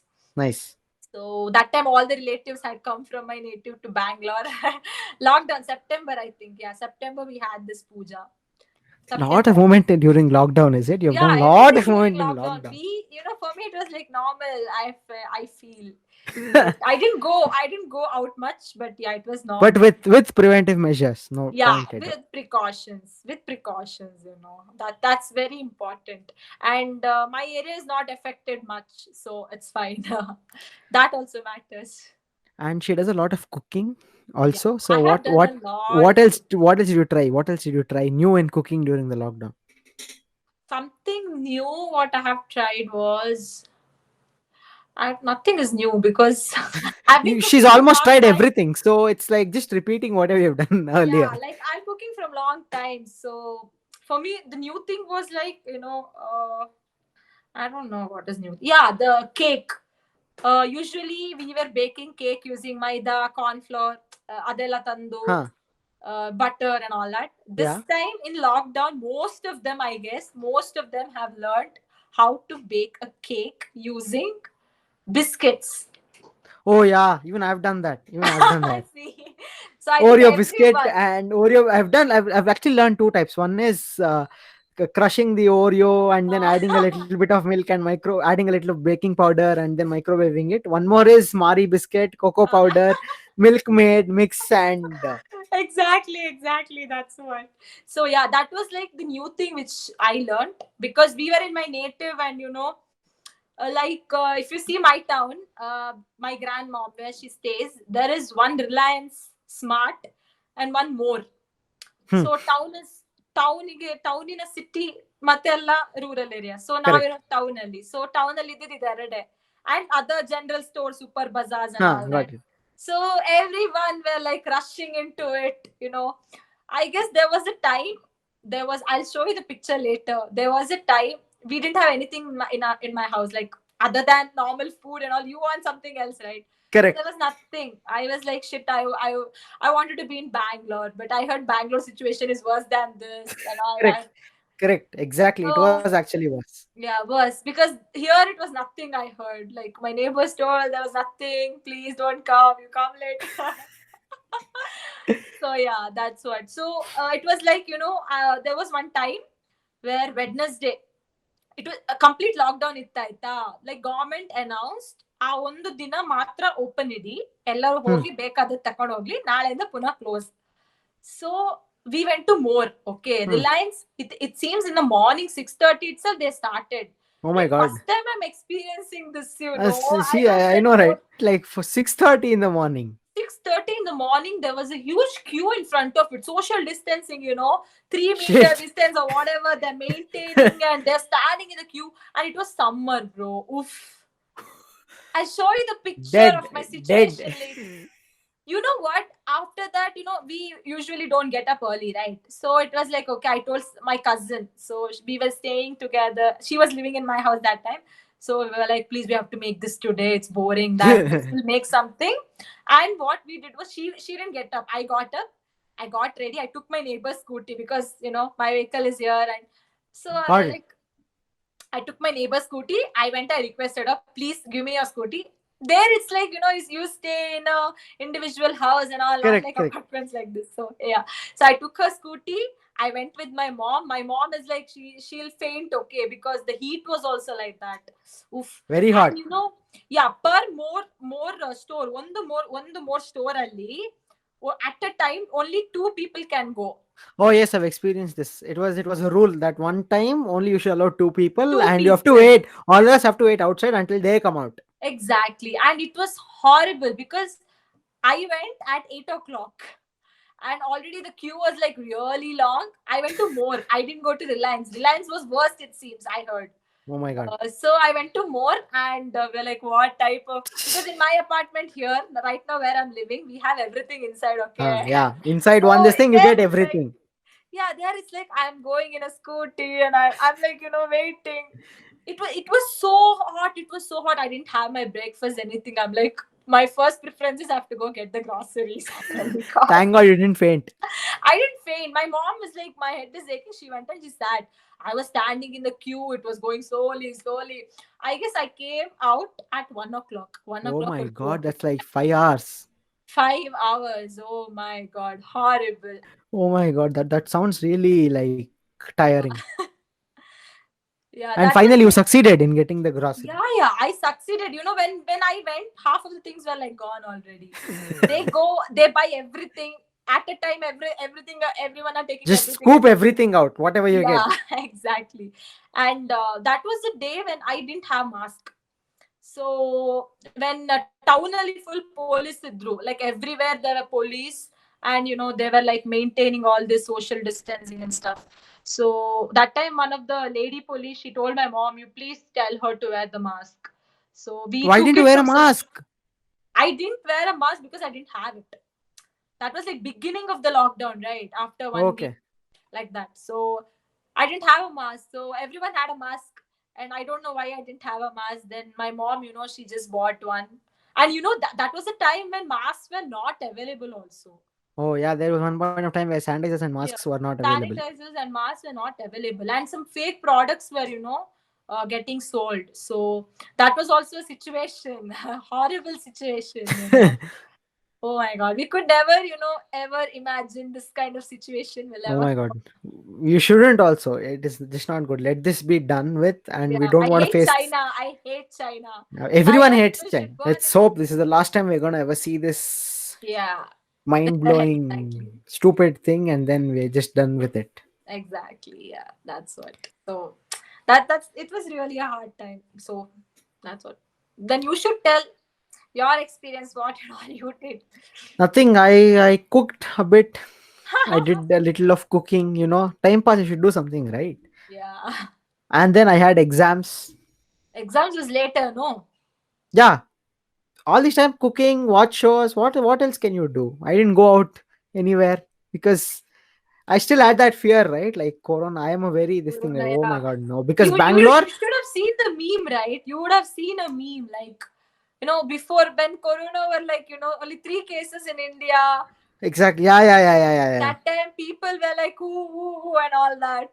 Nice. So that time all the relatives had come from my native to Bangalore. Lockdown September, I think. Yeah, September we had this puja. Lot of September. movement during lockdown, is it? You've Yeah, done lot everything of during movement in lockdown. lockdown. For me, it was like normal. I feel. Like, I didn't go out much, but yeah, it was But normal. with preventive measures, no Yeah, point at all. with precautions, that's very important. And my area is not affected much, so it's fine. That also matters. And she does a lot of cooking Yeah, also. I So have done a lot. what else did you try? What else did you try new in cooking during the lockdown? Something new what I have tried was nothing is new because I've been She's cooking from almost long tried time. everything, so it's like just repeating whatever you've done Yeah, earlier. like I'm cooking from long time. So for me, the new thing was like, I don't know what is new. Yeah, the cake. Usually we were baking cake using maida, corn flour, adela tandoor, Huh. butter and all that. This Yeah. time in lockdown, most of them have learned how to bake a cake using biscuits. Oh yeah, even I've done that. Even I've done I that. see. So I think Oreo biscuit everyone. and Oreo. I've actually learned two types. One is crushing the Oreo and then adding a little bit of milk and adding a little baking powder and then microwaving it. One more is Mari biscuit, cocoa powder, milk made, mix and Exactly, that's what. So yeah, that was like the new thing which I learned because we were in my native, and if you see my town, my grandmom where she stays, there is one Reliance Smart and one more. hmm, So town in a city ಮತ್ತೆ ಎಲ್ಲ rural area. So correct. ನಾವಿರೋ town ಅಲ್ಲಿ. So town ಅಲ್ಲಿ ಇದ್ದಿದ್ದು ಎರಡೇ, and other general stores, super bazaars and Huh, all that. got it. So everyone were like rushing into it. I guess there was a time. I'll show you the picture later. There was a time we didn't have anything in my house. Like other than normal food and all, you want something else, right? So there Correct. was nothing. I was like, shit, I wanted to be in Bangalore, but I heard Bangalore situation is worse than this and all Correct. that. Correct. Exactly. It was So actually worse. yeah, worse, because here it was nothing. I heard like my neighbors told there was nothing. Please don't come. You come late. So yeah, that's what. So it was like, there was one time where Wednesday it was a complete lockdown ಇತ್ತ ಆಯ್ತಾ. Like government announced ಆ ಒಂದು ದಿನ ಮಾತ್ರ open ಇಡಿ, ಎಲ್ಲರೂ Hmm. ಹೋಗಿ ಬೇಕಾದ ತಕೊಂಡು ಹೋಗ್ಲಿ, ನಾಳೆಯಿಂದ ಪುನಃ close. So we went to more. Okay, Hmm. Reliance, it seems in the morning 6:30 itself they started. Oh my Like God. first time I'm experiencing this, I See, was I like, know, oh, right? Like for 6:30 in the morning. 6:30 in the morning there was a huge queue in front of it. Social distancing, 3 meter Shit. distance or whatever they're maintaining, and they're standing in the queue, and it was summer, bro. Oof. I'll show you the picture Dead. of my Dead. situation later. You know what, after that, we usually don't get up early, right? So it was like, okay, I told my cousin, so we were staying together, she was living in my house that time. So we were like, please, we have to make this today, it's boring, that we'll make something. And what we did was, she didn't get up, I got up, I got ready, I took my neighbor's scooty because my vehicle is here. And so I Got was it. like, I took my neighbor's scooty. I went, I requested her, please give me your scooty. There it's like, you stay in a individual house and all, not Correct. like Correct. apartments like this. So yeah. So I took her scooty. I went with my mom. My mom is like, she'll faint, okay, because the heat was also like that. Oof. Very And hot. yeah, per more store, one the more store ali, at a time only two people can go. Oh yes, I've experienced this. It was a rule that one time only you should allow two people, Two and you have to people. wait. All of us have to wait outside until they come out. Exactly. And it was horrible because I went at 8 o'clock and already the queue was like really long. I went to more. I didn't go to Reliance. Reliance was worst, it seems, I heard. Oh my God. So I went to more, and we're like, what type of. Because in my apartment here, right now where I'm living, we have everything inside, okay? Yeah. Inside one So this thing, you there get it's like, everything. yeah, there it's like I'm going in a scooty and I'm like, waiting. It was so hot. It was so hot. I didn't have my breakfast, anything. I'm like, my first preference is I have to go get the groceries. Because Thank God you didn't faint. I didn't faint. My mom was like, my head is aching. She went and she sat. I was standing in the queue. It was going slowly, slowly. I guess I came out at 1 o'clock. One Oh o'clock my or two God, o'clock. that's like 5 hours. 5 hours. Oh my god, horrible. Oh my God, that sounds really like tiring. Yeah, And that was finally, you like, succeeded in getting the grocery. yeah, I succeeded. When I went, half of the things were like gone already. They buy everything at a time. Everything, everyone are taking Just everything scoop at a time. everything out, whatever you Yeah, get. exactly. And that was the day when I didn't have mask. So when town ali full police idru, like everywhere there were police, and they were like maintaining all this social distancing and stuff. So that time one of the lady police, she told my mom, you please tell her to wear the mask. So we Why took didn't you it wear a to social. mask? I didn't wear a mask because I didn't have it. That was like beginning of the lockdown, right? After 1 week, Okay. like that. So I didn't have a mask. So everyone had a mask. And I don't know why I didn't have a mask. Then my mom, she just bought one. And that was a time when masks were not available also. Oh yeah, there was one point of time where sanitizers and masks Yeah. were not available. Sanitizers and masks were not available. And some fake products were, getting sold. So that was also a situation, a horrible situation. Oh my god, we could never, ever imagine this kind of situation will Oh ever. my God. You shouldn't also. It is just not good. Let this be done with, and we Yeah, don't I want to hate face. China. I hate China. Everyone China hates people China. should burn Let's in. hope this is the last time we're gonna ever see this Yeah, mind exactly. blowing, stupid thing, and then we're just done with it. Exactly. Yeah, that's what. So that's it was really a hard time. So that's what. Then you should tell your experience, what and all you did. Nothing. I cooked a bit. I did a little of cooking. Time pass. You should do something, right? Yeah. And then I had exams. Exams was later, no? Yeah, all this time cooking, watch shows. What else can you do? I didn't go out anywhere because I still had that fear, right? Like Corona. I am a very this thing. Like, Corona, oh my yeah. God, no. Because You Bangalore, should have seen the meme, right? You would have seen a meme like, before when Corona were like, only 3 cases in India. Exactly. Yeah. That time people were like, who, and all that.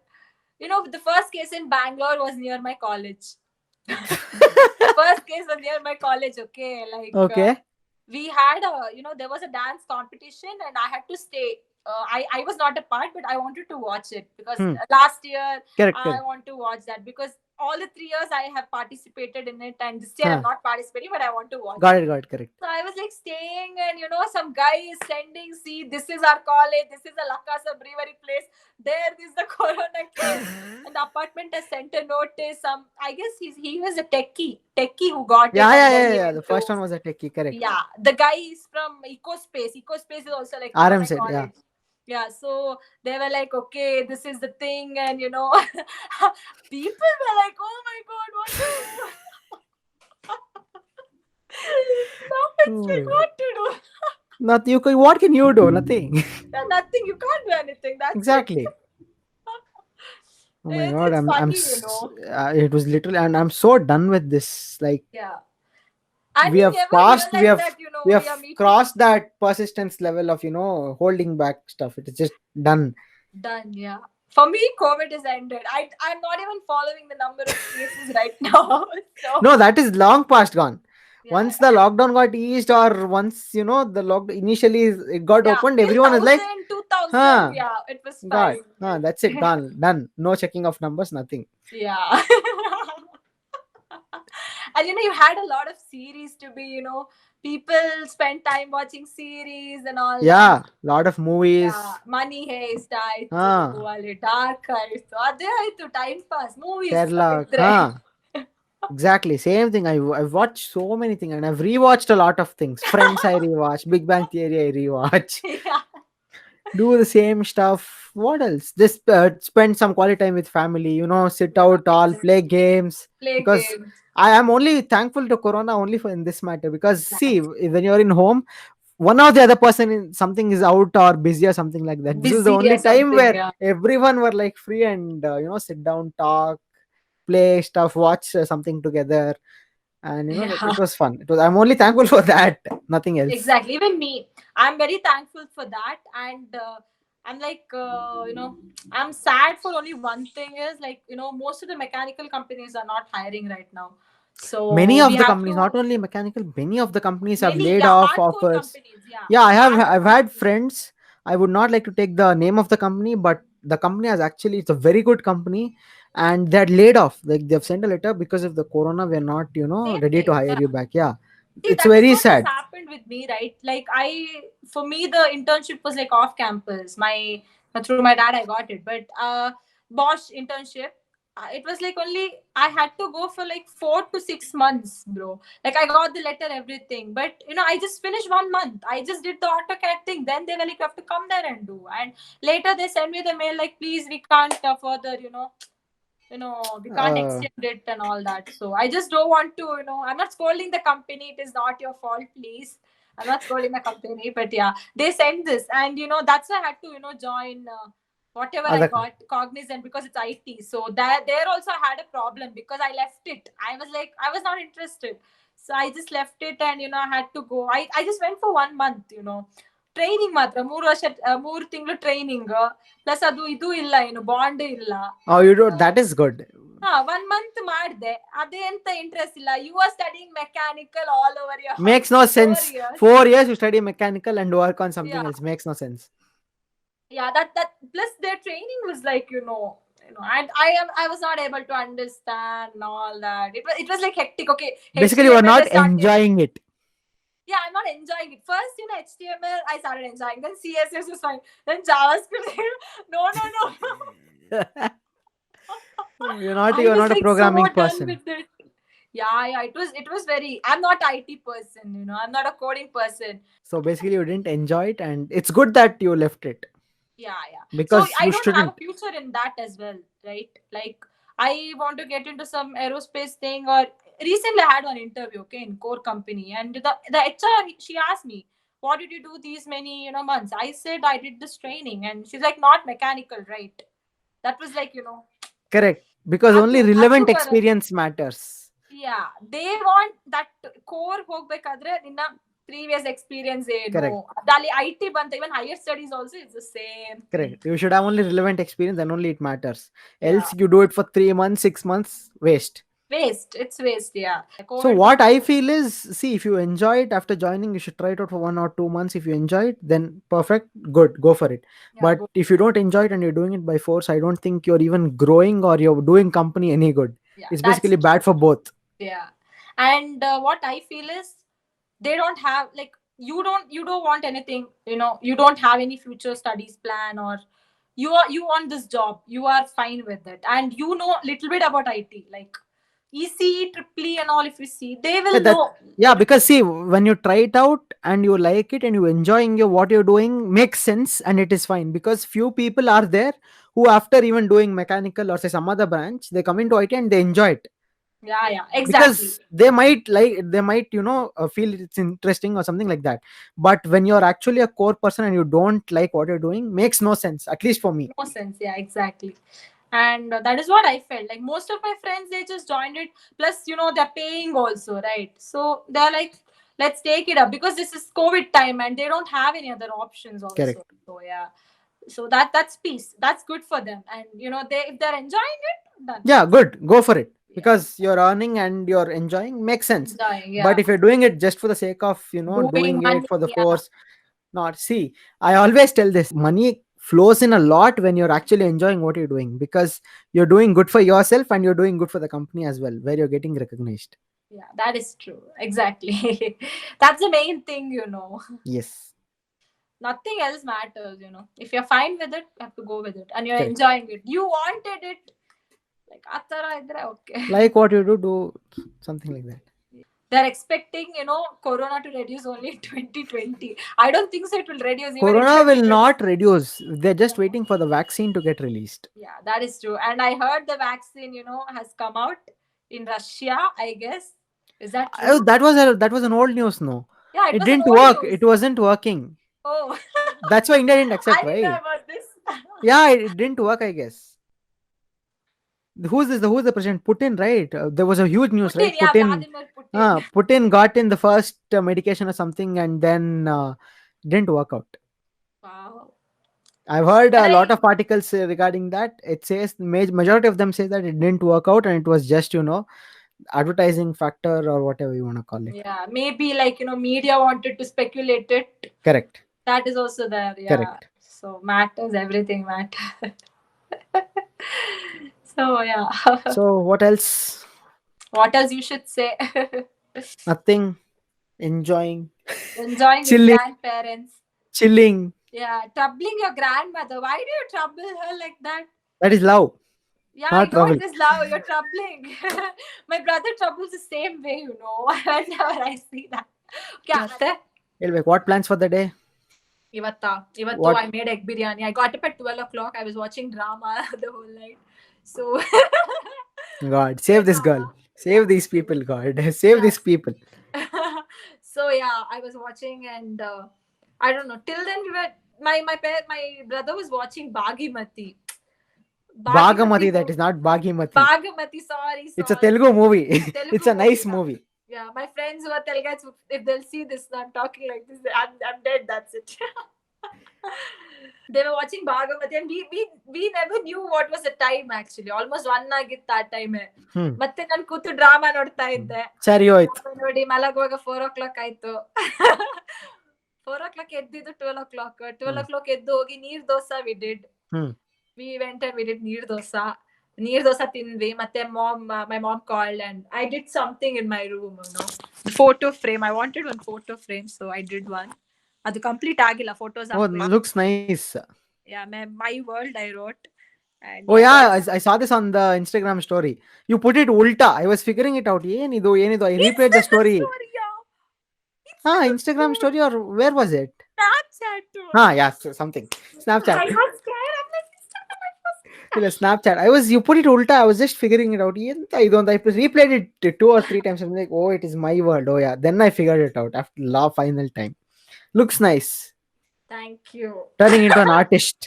The first case in Bangalore was near my college. The first case was near my college, okay? Like, Okay. we had there was a dance competition and I had to stay. I was not a part, but I wanted to watch it because Hmm. last year Correct. I Correct. want to watch that because all the 3 years I have participated in it, and this year I'm Huh. not participating, but I want to watch Got it. it. Got it. Correct. So I was like staying, and some guy is sending, see, this is our college, this is a Lakasa brewery place. There is the Corona case, and the apartment has sent a notice. I guess he was a techie who got it, and then he Yeah. went The to. first one was a techie. Correct. Yeah, the guy is from EcoSpace. EcoSpace is also like near RM my said. Yeah. college. Yeah, so they were like, okay, this is the thing, and people were like, oh my god, what to do? Now it's like, what to do? Nothing. You can. What can you do? Nothing. Nothing. You can't do anything. That's it. Exactly. Oh my It's, god. it's I'm. funny. It was literally, and I'm so done with this. Like, Yeah. And we we have never passed. realized that, We we have are meeting. crossed that persistence level of holding back stuff. It is just done. Done, yeah. For me, COVID is ended. I'm not even following the number of cases right now. So No, that is long past gone. yeah, Once the lockdown got eased, or once the lock initially it got yeah. opened, Till everyone is like, 1000, 2000, huh, yeah, it was God, fine. that's it, gone, done. No checking of numbers, nothing. Yeah. And you had a lot of series to be, people spend time watching series and all that. Yeah, lot of movies. Yeah, Money Heist ಆಯ್ತು, Huh, ಅಲ್ಲಿ Dark ಆಯ್ತು, ಅದೇ ಆಯ್ತು time pass movies Sherlock. ಇದ್ರೆ. Huh, exactly, same thing. I've watched so many things, and I've rewatched a lot of things. Friends, I rewatch. Big Bang Theory, I rewatch. Yeah, Do the same stuff. What else? Just spend some quality time with family. Sit out, all play games. play Because games. I am only thankful to Corona only for in this matter. Because see, Exactly. when you're in home, one or the other person something is out or busy or something like that. This is the Busy only or time something, where yeah. everyone were like free and sit down, talk, play stuff, watch something together, and Yeah. it was fun. I'm only thankful for that. Nothing else. Exactly. Even me, I'm very thankful for that. And I'm like, I'm sad for only one thing is like, most of the mechanical companies are not hiring right now. So Many we of the have companies, to, not only mechanical, many of the companies have many, laid yeah, off hardcore offers. companies. Yeah. Yeah, I've Hardcore had companies. friends. I would not like to take the name of the company, but the company has actually, it's a very good company, and they had laid off. Like, they've sent a letter, because of the corona we're not Same ready to thing. hire Yeah. you back. Yeah, See, it's that is very what has sad. happened with me, right? Like for me, the internship was like off campus. Through my dad, I got it. But Bosch internship, it was like only I had to go for like 4 to 6 months, bro. Like I got the letter, everything. But I just finished 1 month. I just did the AutoCAD thing. Then they were like, you have to come there and do. And later they sent me the mail like, please, we can't further, we can't uh, extend it and all that. So I just don't want to, I'm not scolding the company. It is not your fault, please. I'm not scolding the company, but yeah, they sent this, and that's why I had to, join whatever I other got Cognizant because it's IT. So that there also I had a problem because I left it. I was like, I was not interested. So I just left it, and I had to go. I just went for 1 month, training ಮಾತ್ರ 3 ವರ್ಷ 3 ತಿಂಗಳು training plus ಅದು ಇದು ಇಲ್ಲ ಏನು bond ಇಲ್ಲ. oh, you do, that is good. 1 month ಮಾಡಿದೆ, ಅದೇ ಅಂತ ಇಂಟ್ರೆಸ್ಟ್ ಇಲ್ಲ. You are studying mechanical all over year Makes no sense. 4 years you study mechanical and work on something Yeah. else. Makes no sense. Yeah, that plus their training was like, I was not able to understand and all that. It was like hectic. Okay, Basically, you are HTML not I started- enjoying it. Yeah, I'm not enjoying it. First, HTML I started enjoying. Then CSS was fine. Then JavaScript. No. You're not I was a like programming so done person. with it. Yeah. It was very. I'm not IT person. I'm not a coding person. So basically, you didn't enjoy it, and it's good that you left it, Yeah. because So I you don't have shouldn't. a future in that as well, right? Like I want to get into some aerospace thing. Or recently I had one interview, okay, in core company, and the HR, she asked me, what did you do these many months? I said I did this training, and she's like, not mechanical, right? That was like Correct. because only ಅದು relevant ಬರಲ್ಲ. experience matters. Yeah, they want that core ಹೋಗ್ಬೇಕಾದ್ರೆ ನಿನ್ನ previous experience ಏನು, Correct. ಅಲ್ಲಿ IT ಬಂತ, even higher studies also is the same thing. Correct. You should have only relevant experience, then only it matters. Yeah. Else you do it for 3 months, 6 months, waste. It's waste, yeah. So COVID what I ಬಂತು. feel is, see, if you enjoy it after joining, you should try it out for 1 or 2 months. If you enjoy it, then perfect, good, go for it. Yeah, But go. if you don't enjoy it and you're doing it by force, I don't think you're even growing or you're doing company any good. Yeah, It's that's basically bad for both. yeah. And what I feel is they don't have, like, you don't want anything, you don't have any future studies plan, or you want this job, you are fine with it, and you know little bit about IT, like ECE, triple E and all. If you see, they will Yeah, that, know. yeah, because see, when you try it out and you like it and you enjoying what you're doing, makes sense and it is fine. Because few people are there who, after even doing mechanical or say some other branch, they come into IT and they enjoy it. Yeah, exactly. Because they might feel it's interesting or something like that. But when you're actually a core person and you don't like what you're doing, makes no sense, at least for me. No sense, yeah, exactly. And that is what I felt like. Most of my friends, they just joined it, plus they're paying also, right? So they're like, let's take it up, because this is COVID time and they don't have any other options also. Correct. So yeah, so that's peace, that's good for them. And they, if they're enjoying it, done. Yeah, good, go for it. Yeah. Because you're earning and you're enjoying, makes sense. Enjoying, But yeah. if you're doing it just for the sake of Doing doing money, it for the yeah. force, not, see, I always tell this, money flows in a lot when you're actually enjoying what you're doing, because you're doing good for yourself and you're doing good for the company as well, where you're getting recognized. Yeah, that is true, exactly. That's the main thing. Yes. Nothing else matters. If you're fine with it, you have to go with it, and you're Correct. enjoying it, you wanted it, like atara idre, okay. Like what you do something like that. They're expecting corona to reduce only in 2020. I don't think so it will reduce even in Corona will 2020. not reduce. They're just waiting for the vaccine to get released. Yeah, that is true. And I heard the vaccine has come out in Russia, I guess. Is that true? That was an old news, no? Yeah, it It was an didn't old work. news. It wasn't working. Oh. That's why India didn't accept, I didn't know right? about this. Yeah, it didn't work, I guess. Who's this? Who's the president? Putin, right? There was a huge news, Putin, right? yeah, Putin. Vladimir Putin. Putin got in the first medication or something, and then didn't work out. Wow. I've heard But a lot of articles regarding that. It says majority of them say that it didn't work out, and it was just advertising factor or whatever you want to call it. yeah, maybe like media wanted to speculate it. Correct. That is also there. Yeah. Correct. So matters, everything matters. So yeah. So what else? What else you should say? Nothing. Enjoying, Enjoying with chilling, grandparents. chilling. Yeah, troubling your grandmother. Why do you trouble her like that? That is love. Yeah, Not I know trouble. it is love. You're troubling. My brother troubles the same way, whenever I see that. Okay, Ate. Anyway, what plans for the day? Ivattu What? I made egg biryani. I got up at 12 o'clock. I was watching drama the whole night. So God, save this girl. Save these people, God. Save these people. So yeah, I was watching, and I don't know. Till then, my brother was watching Bhagimati. Bhagamati, that is not Bhagimati. Bhagimati, sorry. It's a Telugu movie. Telugu It's a nice movie, movie. Yeah, my friends who are Telugu, if they'll see this, I'm talking like this, I'm dead. That's it. They were watching Bhagavati, and we never knew what was the time actually. Almost 1 ಆಗಿತ್ತು ಆ time. ಮತ್ತೆ ನಾನು ಕೂತು drama ನೋಡ್ತಾ ಇದ್ದೆ. ಸರಿ ಹೋಯ್ತು. ನೋಡಿ ಮಲಗುವಾಗ 4 o'clock ಆಯ್ತು. 4 o'clock ಎದ್ದಿದ್ದು 12 o'clock. 12 o'clock ಎದ್ದು ಹೋಗಿ ನೀರ್ dosa we did. We went and we did ನೀರ್ ದೋಸಾ. ನೀರ್ ದೋಸಾ ತಿಂದ್ವಿ. ಮತ್ತೆ my mom called and I did something in my room, photo frame. I wanted one photo frame, so I did one. ಅದು complete ಆಗಿಲ್ಲ, photos. Oh, looks nice. Yeah, my world I wrote. And oh yeah, I saw this on the Instagram story. You put it ulta. I was figuring it out. ಏನಿದು I replayed the story. Instagram story, or where was it? Snapchat. Yeah, something. Snapchat. I was scared. I'm like, Snapchat. You put it ulta. I was just figuring it out. I replayed it 2 or 3 times. I'm like, oh, it is my world. Oh yeah. Then I figured it out after the final time. Looks nice. Thank you. Turning into an artist.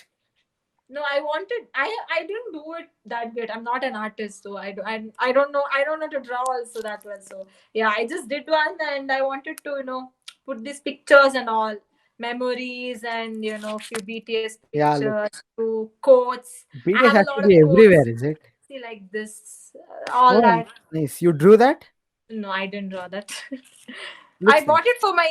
No, I wanted. I didn't do it that good. I'm not an artist, so I don't know. I don't know to draw also that well. So yeah, I just did one, and I wanted to put these pictures and all memories and few BTS Yeah, look, pictures, few quotes. I BTS have a has to lot of be quotes. everywhere, is it? See like this, all Oh, that. nice. You drew that? No, I didn't draw that. I Looks bought nice. it for my,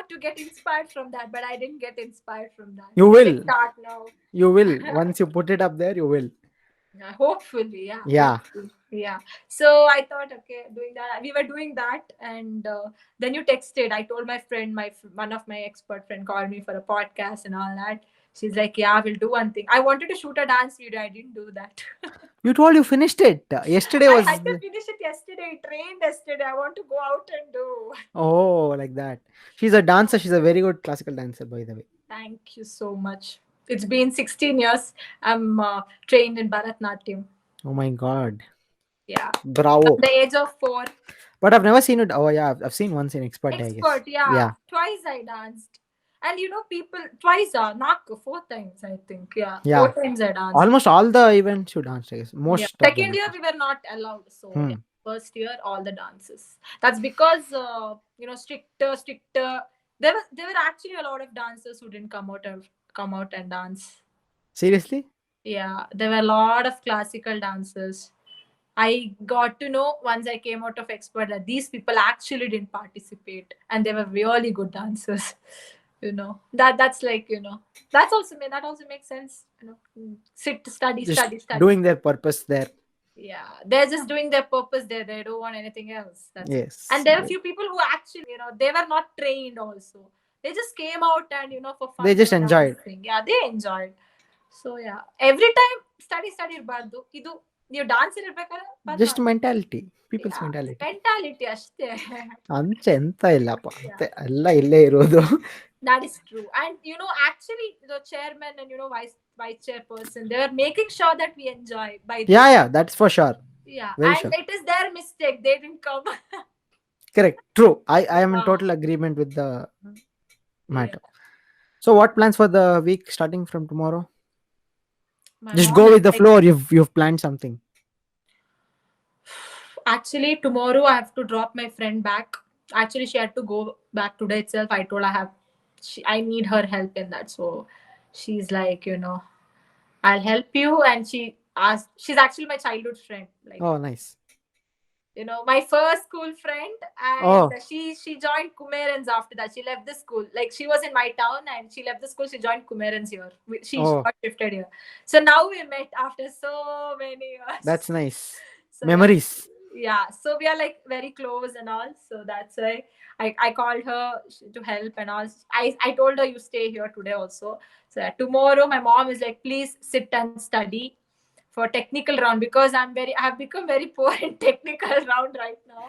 to get inspired from that, but I didn't get inspired from that. You It's like will. start now. You will. Once you put it up there, you will. Yeah, hopefully, yeah, Yeah. hopefully, yeah. So I thought, okay, doing that. We were doing that, and then you texted. I told my friend, one of my expert friend called me for a podcast and all that. She's like, yeah, we'll do one thing. I wanted to shoot a dance video. I didn't do that. You told you finished it. Yesterday I was. had to finish it yesterday. It rained yesterday. I want to go out and do. Oh, like that. She's a dancer. She's a very good classical dancer, by the way. Thank you so much. It's been 16 years. I'm trained in Bharatnatyam. Oh my god. Yeah. From Bravo. the age of 4. But I've never seen it. Oh, yeah. I've seen once in Expert Day, I guess. Expert, yeah. Yeah. Twice I danced. And people, twice, not 4 times, I think. Yeah. Yeah. 4 times I danced. Almost all the events you danced, I guess. Yeah. Most of Second them. year, we were not allowed. So, Hmm. yeah. First year, all the dances. That's because, stricter. There were actually a lot of dancers who didn't come out and dance. Seriously? Yeah, there were a lot of classical dancers. I got to know once I came out of expert that these people actually didn't participate and they were really good dancers. That's like that also makes sense. Sit, study, Just study, study. doing their purpose there. Yeah, they're just doing their purpose there. They don't want anything else. That's it. Yes. And there are a few people who actually, they were not trained also. They just came out and for fun. They just were enjoyed. dancing. Yeah, they enjoyed. So yeah, every time study ಇರಬಾರ್ದು ಇದು ನೀವು dance ಇರ್ಬೇಕಾದ್ರೆ Just mentality. People's mentality. Mentality ಅಷ್ಟೇ. ಅಂಚೆ ಎಂತ ಇಲ್ಲಪ್ಪ ಅಂತೆ ಎಲ್ಲ ಇಲ್ಲೇ ಇರೋದು. That is true. And actually the chairman and vice chairperson, they are making sure that we enjoy by this. Yeah, that's for sure. Yeah, Very and sure. it is their mistake. They didn't come. Correct. True. I am in total agreement with the matter. So what plans for the week starting from tomorrow? My Just mom go is with the like, flow, or you've planned something. Actually, tomorrow I have to drop my friend back. Actually, she had to go back today itself. I told I need her help in that. So she's like, I'll help you. And she's actually my childhood friend. Like, Oh, nice. my first school friend. And Oh. she joined Kumerans after that. She left the school. Like, she was in my town and she left the school. She joined Kumerans here. She Oh. got shifted here. So now we met after so many years. That's nice. So, Memories. yeah, so we are like very close and all, so that's why I called her to help and all. I told her you stay here today also. So tomorrow my mom is like, please sit and study for technical round, because I have become very poor in technical round right now.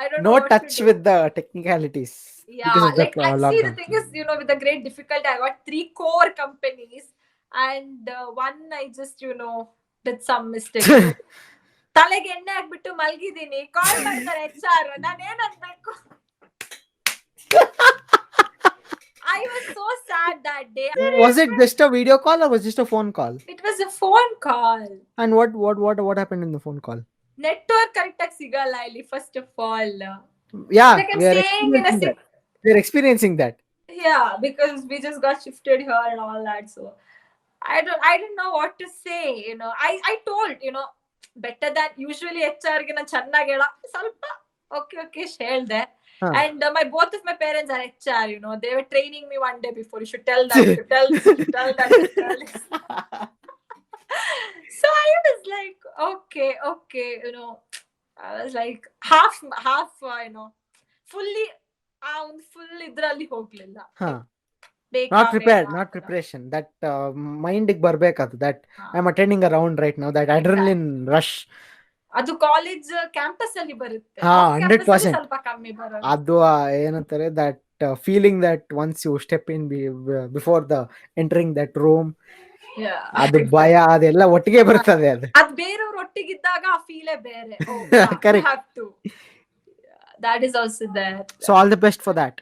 I don't know No what to touch do. with the technicalities. Yeah, because of like the I see, the lockdown. thing is, with the great difficulty, I got 3 core companies, and one I just did some mistake. ತಲೆಗೆ ಎಣ್ಣೆ ಹಾಕ್ಬಿಟ್ಟು ಮಲಗಿದ್ದೀನಿ, ಕಾಲ್ ಮಾಡ್ತಾರೆ HR, ನಾನೇನ್ ಅನ್ಬೇಕು? I was so sad that day. Was it just a video call or was it just a phone call? It was a phone call. And what happened in the phone call? Network correct ಆಗಿ ಸಿಗಲ್ಲ ಇಲ್ಲಿ, first of all. Yeah, Like I'm we are saying in a experiencing that. We are experiencing that. Yeah, because we just got shifted here and all that. So I didn't know what to say. I told better than usually HR ಗೆ ನಾನು ಚೆನ್ನಾಗಿ ಸ್ವಲ್ಪ okay ಹೇಳ್ದೆ. Huh. And both of my parents are HR. They were training me one day before. You should tell that. You should tell this. You should tell that. You should tell this. So I was like, okay. I was like half. Fully. Full ಇದ್ರಲ್ಲಿ ಹೋಗ್ಲಿಲ್ಲ. Huh. Not prepared, not preparation. That mind ಗೆ ಬರ್ಬೇಕದು. That I'm attending a round right now. That adrenaline rush. ಅದು college campus ಅಲ್ಲಿ ಬರುತ್ತೆ. ಹಾ, Off campus ಅಲ್ಲಿ 100%. ಸ್ವಲ್ಪ ಕಮ್ಮಿ ಬರೋದು. ಅದು ಏನಂತಾರೆ, that feeling that once you step in before the entering that room, ಅದು ಭಯ ಅದೆಲ್ಲ ಒಟ್ಟಿಗೆ ಬರ್ತದೆ. ಅದು ಬೇರೆಯವ್ರ ಒಟ್ಟಿಗಿದ್ದಾಗ ಆ ಫೀಲೇ ಬೇರೆ. Correct. Have to. That is also there. So all the best for that.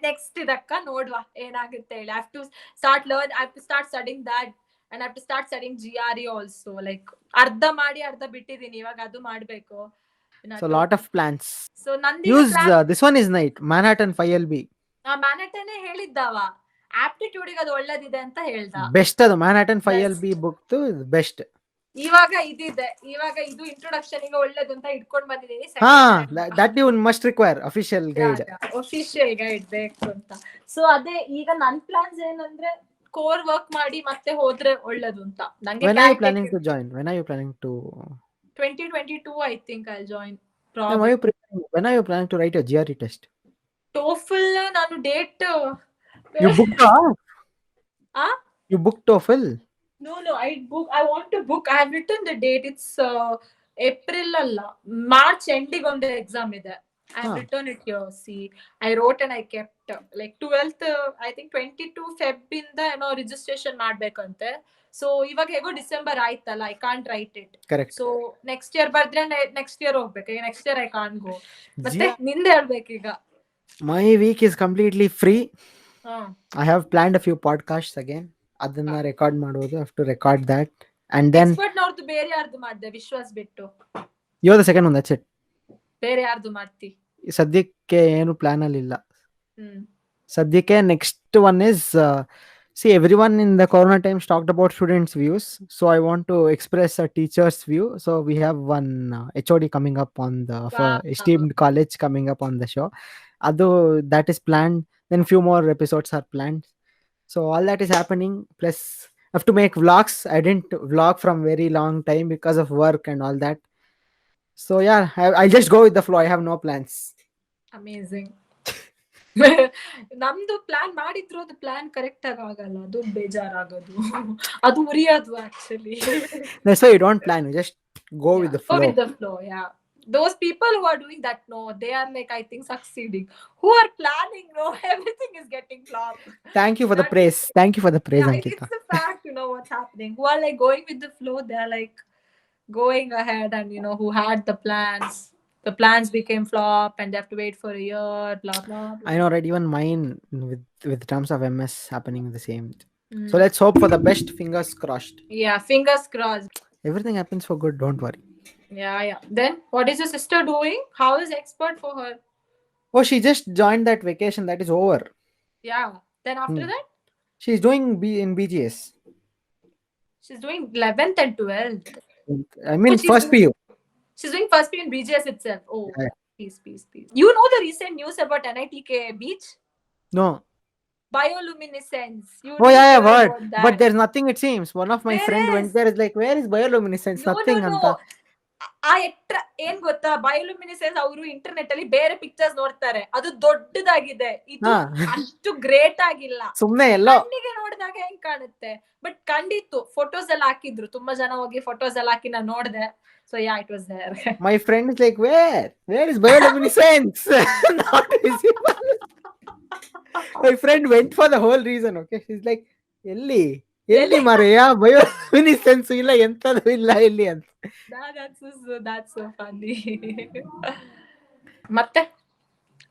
Next ಇದಕ್ಕ ನೋಡುವ ಏನಾಗುತ್ತೆ ಹೇಳಿ. I have to start studying that. and I have to start studying GRE also. Like ಅರ್ಧ ಮಾಡಿ ಅರ್ಧ ಬಿಟ್ಟಿದೀನಿ, ಇವಾಗ ಅದು ಮಾಡ್ಬೇಕು. So lot of plans. So ನಂದೀಗ Use plan this one is night Manhattan 5LB. ಮ್ಯಾನಟನೇ ಹೇಳಿದ್ದವ, ಆಪ್ಟಿಟ್ಯೂಡ್ ಅದು ಒಳ್ಳೇದಿದೆ ಅಂತ ಹೇಳ್ದ. ಬೆಸ್ಟ್ ಅದು Manhattan 5LB ಬುಕ್ ಬೆಸ್ಟ್. ಇವಾಗ ಇದಿದೆ, ಇವಾಗ ಇದು ಇಂಟ್ರೊಡಕ್ಷನ್ ಗೆ ಒಳ್ಳೇದು ಅಂತ ಇಟ್ಕೊಂಡ್ ಬಂದಿದ್ದೀನಿ. that you must require official guide. Official guide ಬೇಕು ಅಂತ. ಸೊ ಅದೇ ಈಗ ನನ್ ಪ್ಲಾನ್ಸ್ ಏನಂದ್ರೆ ಕೋರ್ ವರ್ಕ್ ಮಾಡಿ ಮತ್ತೆ ಹೋದ್ರೆ ಒಳ್ಳೇದು ಅಂತ. ನಂಗೆ when are you planning to join? 2022 I think I'll join. When are you planning to write your GRE test? TOEFL ನಾನು date you booked you booked TOEFL? No, I want to book. I have written the date. It's April alla, March ending on the exam ಇದೆ. I have written it here. See, I wrote and I kept like 12th I think 22 Feb ಇಂದ ಏನೋ registration ಮಾಡ್ಬೇಕಂತೆ. So ಇವಾಗ ಹೇಗೋ December ಆಯ್ತಲ್ಲ, I can't write it. Correct. So next year ಬರ್ದ್ರೆ next year ಹೋಗ್ಬೇಕು. Next year I can't go. ಮತ್ತೆ ನಿಂದೆ ಹೇಳ್ಬೇಕೀಗ. My week is completely free. I have planned a few podcasts again. ಅದನ್ನ record ಮಾಡೋದು, I have to record that. And then expert ನವರದು ಬೇರೆ ಯಾರ್ದು ಮಾಡಿದೆ ವಿಶ್ವಾಸ್ ಬಿಟ್ಟು? you're the second one, that's it. ಬೇರೆ ಯಾರ್ದು ಮಾಡ್ತಿ? ಸದ್ಯಕ್ಕೆ ಏನು ಪ್ಲಾನ್ ಅಲ್ಲಿ ಇಲ್ಲ. ಸದ್ಯಕ್ಕೆ next one is see, everyone in the corona times talked about students views, so I want to express a teacher's view. So we have one HOD coming up on the esteemed college coming up on the show. Although that is planned, then few more episodes are planned. So all that is happening. Plus I have to make vlogs. I didn't vlog from very long time because of work and all that. So yeah, I'll just go with the flow. I have no plans. Amazing. ನಮ್ದು plan ಮಾಡಿದ್ರು ಅದು plan correct ಆಗಿ ಆಗಲ್ಲ, ಅದು ಬೇಜಾರಾಗೋದು, ಅದು ಉರಿಯೋದು actually. That's why you don't plan, you just go with the flow. Go with the flow, yeah. Those people who are doing that, no, they are like, I think, succeeding. Who are planning, no, everything is getting flopped. Thank you for the praise. Thank you for the praise, Ankita. It's the fact, you know what's happening. Who are like going with the flow, they are like going ahead, and you know who had the plans became flop and they have to wait for a year, blah blah, blah. I know, right? Even mine with terms of MS happening the same. So let's hope for the best. Fingers crossed. Yeah, fingers crossed. Everything happens for good, don't worry. Yeah. Then what is your sister doing? How is expert for her? Oh, she just joined that vacation, that is over. Yeah. Then after that? She's doing in BGS. She's doing 11th and 12th. I mean, first PU. She's doing first PU in BGS itself. Oh, yeah. Peace. You know the recent news about NITK beach? No. Bioluminescence. Yeah, I've heard. But there's nothing, it seems. One of my friends went there, is like, where is bioluminescence? Nothing. No. ಏನ್ ಗೊತ್ತಾ, bioluminescence ಅವರು internet ಅಲ್ಲಿ ಬೇರೆ pictures ನೋಡ್ತಾರೆ, ಅದು ದೊಡ್ಡದಾಗಿದೆ, ಇದು ಅಷ್ಟು ಗ್ರೇಟ್ ಆಗಿಲ್ಲ. ಸುಮ್ನೆ ಎಲ್ಲ ಕಣ್ಣಿಗೆ ನೋಡಿದಾಗ ಹೆಂಗ್ ಕಾಣುತ್ತೆ, ಬಟ್ ಕಂಡಿತ್ತು ಫೋಟೋಸ್ ಎಲ್ಲ ಹಾಕಿದ್ರು, ತುಂಬಾ ಜನ ಹೋಗಿ ಫೋಟೋಸ್ ಎಲ್ಲ ಹಾಕಿ ನಾನು ನೋಡ್ದೆ. So yeah, it was there. My friend is like, where is bioluminescence? Not visible. My friend went for the whole reason. Okay, she's like, ಎಲ್ಲಿ ಮಾರಯ್ಯ ಬಯೋಲುಮಿನೆಸೆನ್ಸ್ ಇಲ್ಲ, ಎಂತದು ಇಲ್ಲ ಇಲ್ಲಿ ಅಂತ. That's so funny. ಮತ್ತೆ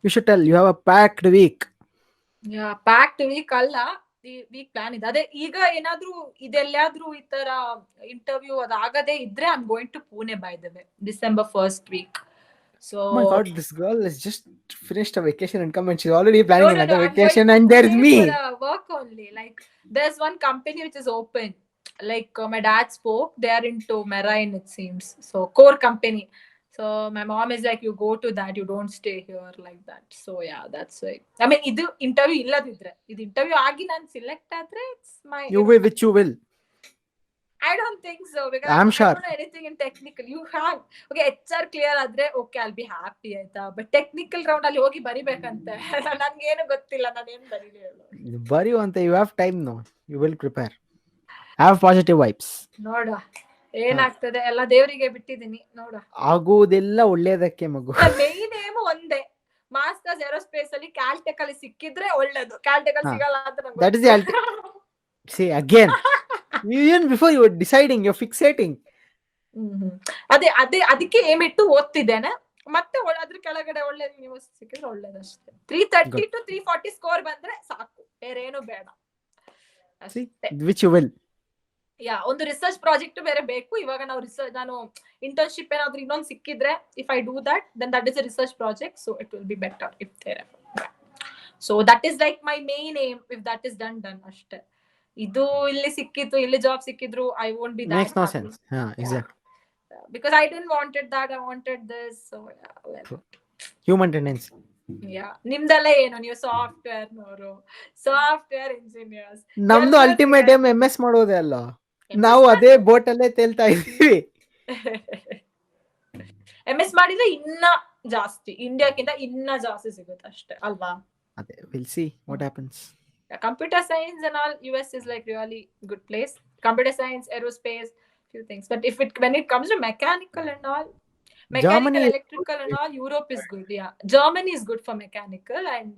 you should tell, you have a packed week. Yeah, packed week ಅಲ್ಲ, ಈ weak plan ಇದೆ. ಅದೇ ಈಗ ಏನಾದ್ರೂ ಇದೆಲ್ಲಾದ್ರೂ ಈ ತರ ಇಂಟರ್ವ್ಯೂ ಅದಾಗದೇ ಇದ್ರೆ I am going to Pune by the way, December 1st week. So oh my god, this girl has just finished a vacation and come and she's already planning another vacation, and there's me. Work only. Like there's one company which is open. Like my dad spoke, they are into marine, it seems. So core company. So my mom is like, you go to that, you don't stay here, like that. So yeah, that's why. I mean, idu interview illadiದ್ರೆ, idu interview agi nan select adre, it's my you will, which you will. I don't think so, because I'm sure. I don't know anything in technical. You have okay, HR clear adre okay, I'll be happy aita, but technical round alli hogi baribekante ನನಗೆ ಏನು ಗೊತ್ತಿಲ್ಲ, ನಾನು ಏನು ಬರಿಲಿ ಹೇಳು. ಬರಿಯುವಂತೆ, you have time, no, you will prepare. Have positive vibes. ನೋಡ ಏನಾಗ್ತದೆ ಎಲ್ಲ ದೇವರಿಗೆ ಬಿಟ್ಟಿದ್ದೀನಿ, ನೋಡ ಆಗುವುದೆಲ್ಲ ಒಳ್ಳೇದಕ್ಕೆ ಮಗು. ಮೇನ್ ಏಮ್ ಒಂದೇ, ಮಾಸ್ಟರ್ಸ್ ಏರೋಸ್ಪೇಸ್ ಅಲ್ಲಿ ಕ್ಯಾಲ್ಟೆಕ್ ಅಲ್ಲಿ ಸಿಕ್ಕಿದ್ರೆ ಒಳ್ಳೇದು, ಕ್ಯಾಲ್ಟೆಕ್ ಅಲ್ಲಿ ಸಿಗಲ್ಲ ಅಂತ ನಂಗೆ. That is the see again. Even before you were deciding, you're fixating. ಅದೇ ಅದಕ್ಕೆ ಏಮ್ ಇಟ್ಟು ಓದ್ತಿದ್ದೇನೆ. ಮತ್ತೆ ಅದ್ರ ಕೆಳಗಡೆ ಒಳ್ಳೆ ಯೂನಿವರ್ಸಿಟಿ ಸಿಕ್ಕಿದ್ರೆ ಒಳ್ಳೇದಷ್ಟೇ. 330 to 340 ಸ್ಕೋರ್ ಬಂದ್ರೆ ಸಾಕು, ಬೇರೆ ಏನು ಬೇಡ. See, which you will. ಯಾ ಒಂದು ರಿಸರ್ಚ್ ಪ್ರಾಜೆಕ್ಟ್ ಬೇರೆ ಬೇಕು. ಇವಾಗ ನಾವು ನಾನು ಇಂಟರ್ನ್ಶಿಪ್ ಏನಾದ್ರು ಇನ್ನೊಂದು ಸಿಕ್ಕಿದ್ರೆ, if I do that, then that is a research project, so it will be better if there. So that is like my main aim. If that is done ಅಷ್ಟೇ. ಇದು ಇಲ್ಲಿ ಸಿಕ್ಕಿತ್ತು, ಇಲ್ಲಿ ಜಾಬ್ ಸಿಕ್ಕಿದ್ರು, I won't be Makes that no happy. sense. Yeah, exactly. Because I didn't wanted that, I wanted this. So yeah, well, Human tendency. yeah. ನಿಮ್ದೆಲ್ಲ ಏನು, ನೀವು software ನವರು, ಸಾಫ್ಟ್ವೇರ್ ಇಂಜಿನಿಯರ್ಸ್. ನಮ್ದು ಅಲ್ಟಿಮೇಟ್ ಏಮ್ MS ಮಾಡೋದೇ ಅಲ್ಲ. ನಾವು ಅದೇ ಬೋಟ್ ಅಲ್ಲೇ ತೇಲ್ತಾ ಇದೀವಿ. MS ಮಾಡಿದ್ರೆ ಇನ್ನ ಜಾಸ್ತಿ, ಇಂಡಿಯಾಕ್ಕಿಂತ ಇನ್ನ ಜಾಸ್ತಿ ಸಿಗುತ್ತೆ ಅಷ್ಟೇ ಅಲ್ವಾ? ಅದೇ, we'll see what happens. Computer science and all, US is like really good place. Computer science, aerospace, few things. But when it comes to mechanical and all, mechanical, electrical and all, Europe is good. Yeah, Germany is good for mechanical, and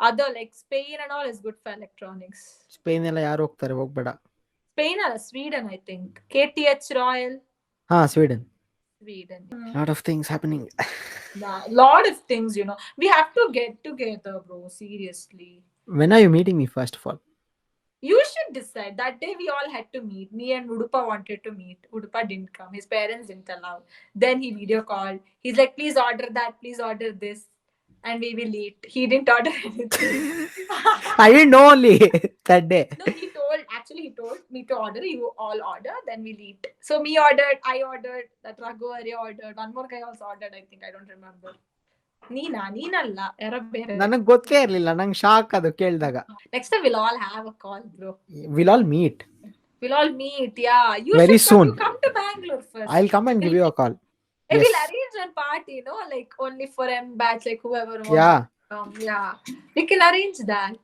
other like Spain and all is good for electronics. Spain ಎಲ್ಲ ಯಾರು ಹೋಗ್ತಾರೆ? ಹೋಗ್ಬೇಡ. Spain or Sweden, I think. KTH Royal. Sweden. Lot of things happening. Lot of things, we have to get together, bro, seriously. When are you meeting me, first of all? You should decide. That day we all had to meet. Me and Udupa wanted to meet. Udupa didn't come. His parents didn't allow. Then he video called. He's like, please order that, please order this, and we will eat. He didn't order anything. I didn't know only that day. No, he told me to order. You all order, then we'll eat. So I ordered, that Raghuvari ordered. One more guy also ordered, I think. I don't remember. ನೀನಲ್ಲ, ಯಾರೋ ಬೇರೆ. ನನಗೆ ಗೊತ್ತೇ ಇರ್ಲಿಲ್ಲ, ನಂಗೆ shock ಅದು ಕೇಳಿದಾಗ. Next time we'll all have a call, bro. We'll all meet. Yeah. You very soon. Come to Bangalore first. I'll come and give you a call. Yes. We'll arrange one party, like only for M batch, like whoever wants. Yeah. Yeah. We can arrange that.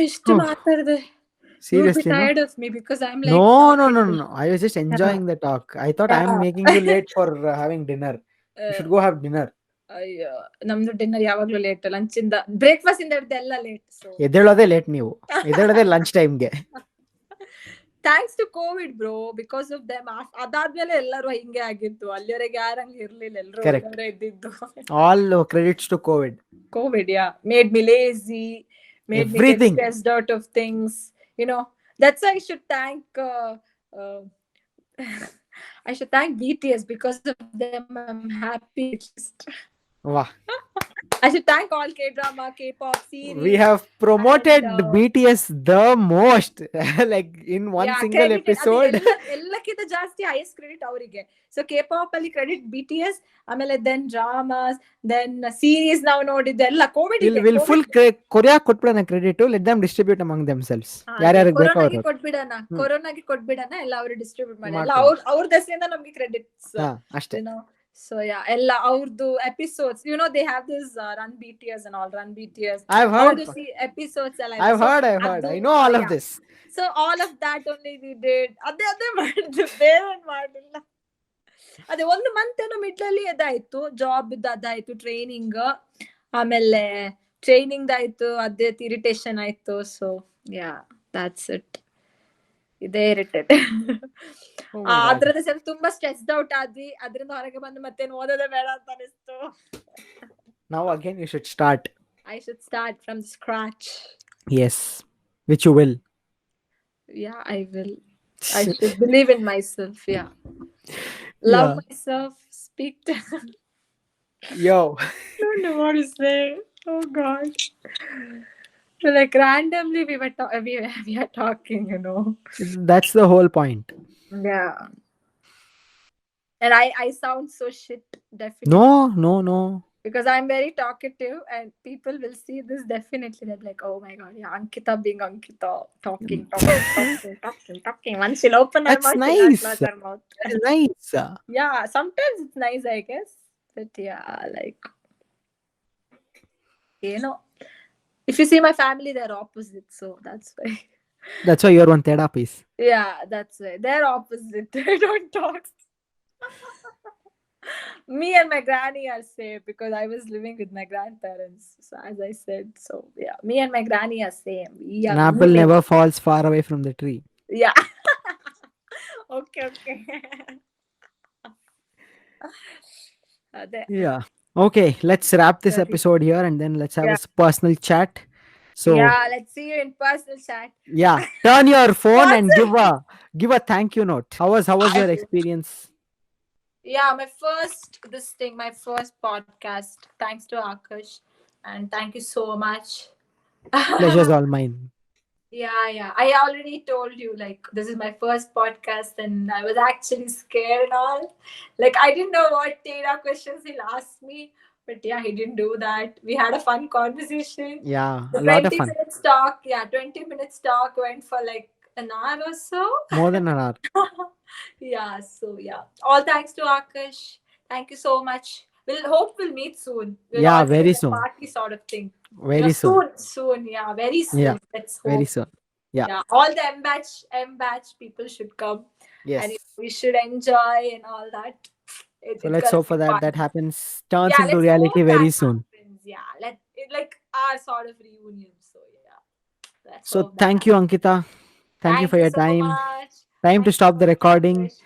ಇಷ್ಟು ಮಾತಾಡಿದೆ. Seriously, you'll be tired of me because I'm like. No. I was just enjoying the talk. I thought I'm making you late for having dinner. You should go have dinner. ಅಯ್ಯೋ, ನಮ್ದು dinner ಯಾವಾಗ್ಲೂ late. Lunch ಇಂದ, breakfast ಇಂದ ಎಲ್ಲ late. So ಎದ್ದೇಳೋದೇ late. ನೀವು ಎದ್ದೇಳೋದೇ lunch ಟೈಮ್ಗೆ. Thanks to COVID, bro. Because of them ಅದಾದ್ಮೇಲೆ ಎಲ್ಲರೂ ಹಿಂಗೆ ಆಗಿದ್ದು. ಅಲ್ಲಿವರೆಗೆ ಯಾರಂಗೆ ಇರ್ಲಿಲ್ಲ, ಎಲ್ಲರೂ ಇದ್ದಿದ್ದು. All credits to COVID. Yeah, made me lazy, made everything. me get stressed out of things. That's why I should thank I should thank BTS. Because of them I'm happy. Wow. I should thank all K-drama, K-pop series. We have promoted BTS the most. Like in one single episode. ಎಲ್ಲಕ್ಕಿಂತ ಜಾಸ್ತಿ highest credit ಅವರಿಗೆ. So K-pop ಅಲ್ಲಿ credit BTS, ಆಮೇಲೆ then dramas, then series ನಾವು ನೋಡಿದ್ದೆಲ್ಲ COVID ಇದೆ. Will full Korea ಕೊಟ್ಬಿಡೋಣ credit. Let them distribute among themselves. ಯಾರ್ಯಾರಿಗೆ ಬೇಕು ಅವರು ಕೊರೋನಾಗೆ ಕೊಟ್ಬಿಡೋಣ, ಎಲ್ಲ ಅವರು ಡಿಸ್ಟ್ರಿಬ್ಯೂಟ್ ಮಾಡಿ, ಎಲ್ಲ ಅವ್ರ ದಸೆಯಿಂದ ನಮಗೆ ಕ್ರೆಡಿಟ್ಸ್ ಅಷ್ಟೇ. So yeah, ಎಲ್ಲ ಅವ್ರದ್ದು episodes, they have this Run BTS and all. Run BTS, I've heard. See episodes ಎಲ್ಲ. I've heard. I know all of this. So all of that only we did. ಅದೇ ಮಾಡಿದ್ದು, ಬೇರೆ ಮಾಡಿಲ್ಲ. ಅದೇ 1 month ಏನೋ ಮಿಡ್ಲಲ್ಲಿ ಅದಾಯ್ತು, job ಅದಾಯ್ತು, training, ಆಮೇಲೆ training ಆಯ್ತು, ಅದೇ ಇರಿಟೇಷನ್ ಆಯ್ತು. So yeah, that's it. ಇದೇ ಇರಿಟೇಟ್. ಅದ್ರದ ಸ್ವಲ್ಪ ತುಂಬಾ ಸ್ಟ್ರೆಸ್ಡ್ ಔಟ್ ಆದ್ವಿ. ಅದ್ರಿಂದ ಹೊರಗೆ ಬಂದು ಮತ್ತೇನು ಓದೋದೇ ಬೇಡ ಅಂತ ಅನಿಸ್ತು. Now again you should start. I should start from scratch. Yes, which you will. Yeah, I will. I should believe in myself. Yeah, love myself. Speak to. Yo. I don't know what to say. Oh God. Like randomly we are talking, That's the whole point. Yeah. And I sound so shit, definitely. No. Because I'm very talkative, and people will see this definitely. They're like, oh my God, yeah, Ankita being Ankita, talking. Once she'll open her mouth, nice. she'll close her mouth. That's nice. Yeah, sometimes it's nice, I guess. But yeah, like, if you see my family, they're opposite, so that's why. That's why you're one theta piece. Yeah, that's why they're opposite. They don't talk. Me and my granny are same because I was living with my grandparents. So as I said, so yeah, me and my granny are same. An apple never falls far away from the tree. Yeah. Okay. Yeah. Okay, let's wrap this episode here, and then let's have a personal chat. So Yeah, let's see you in personal chat. yeah, turn your phone What's and it? give a thank you note. How was I your will. experience? Yeah, my first podcast. Thanks to Akash, and thank you so much. Pleasure's all mine. Yeah. I already told you, like, this is my first podcast, and I was actually scared and all. Like, I didn't know what data questions he'll ask me, but yeah, he didn't do that. We had a fun conversation. Yeah, The a lot of 20 fun. minutes talk, yeah, 20 minutes talk went for like an hour or so. More than an hour. Yeah, so yeah. All thanks to Akash. Thank you so much. We'll meet soon. We'll Yeah, all be in very a soon. party sort of thing. Very soon. Soon, yeah, very Yeah, soon. Let's very hope. soon. Yeah. Yeah, all the M batch people should come, and Yes. we should enjoy and all that. So It's let's gonna hope be for that. fun. That happens, turns Yeah, into let's reality hope that very soon. happens. Yeah, like our sort of reunion. So yeah, let's So hope that thank you, happens. Ankita. Thank you Thank for you your so time. much. Time to Thank you stop so the much, recording. Akash.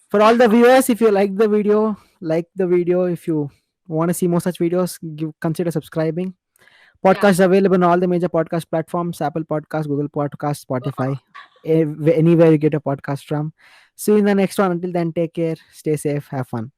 For all the viewers, if you like the video, like the video. If you want to see more such videos, consider subscribing. Yeah. Podcast available on all the major podcast platforms: Apple Podcast, Google Podcast, Spotify, anywhere you get a podcast from. See you in the next one. Until then, take care, stay safe, have fun.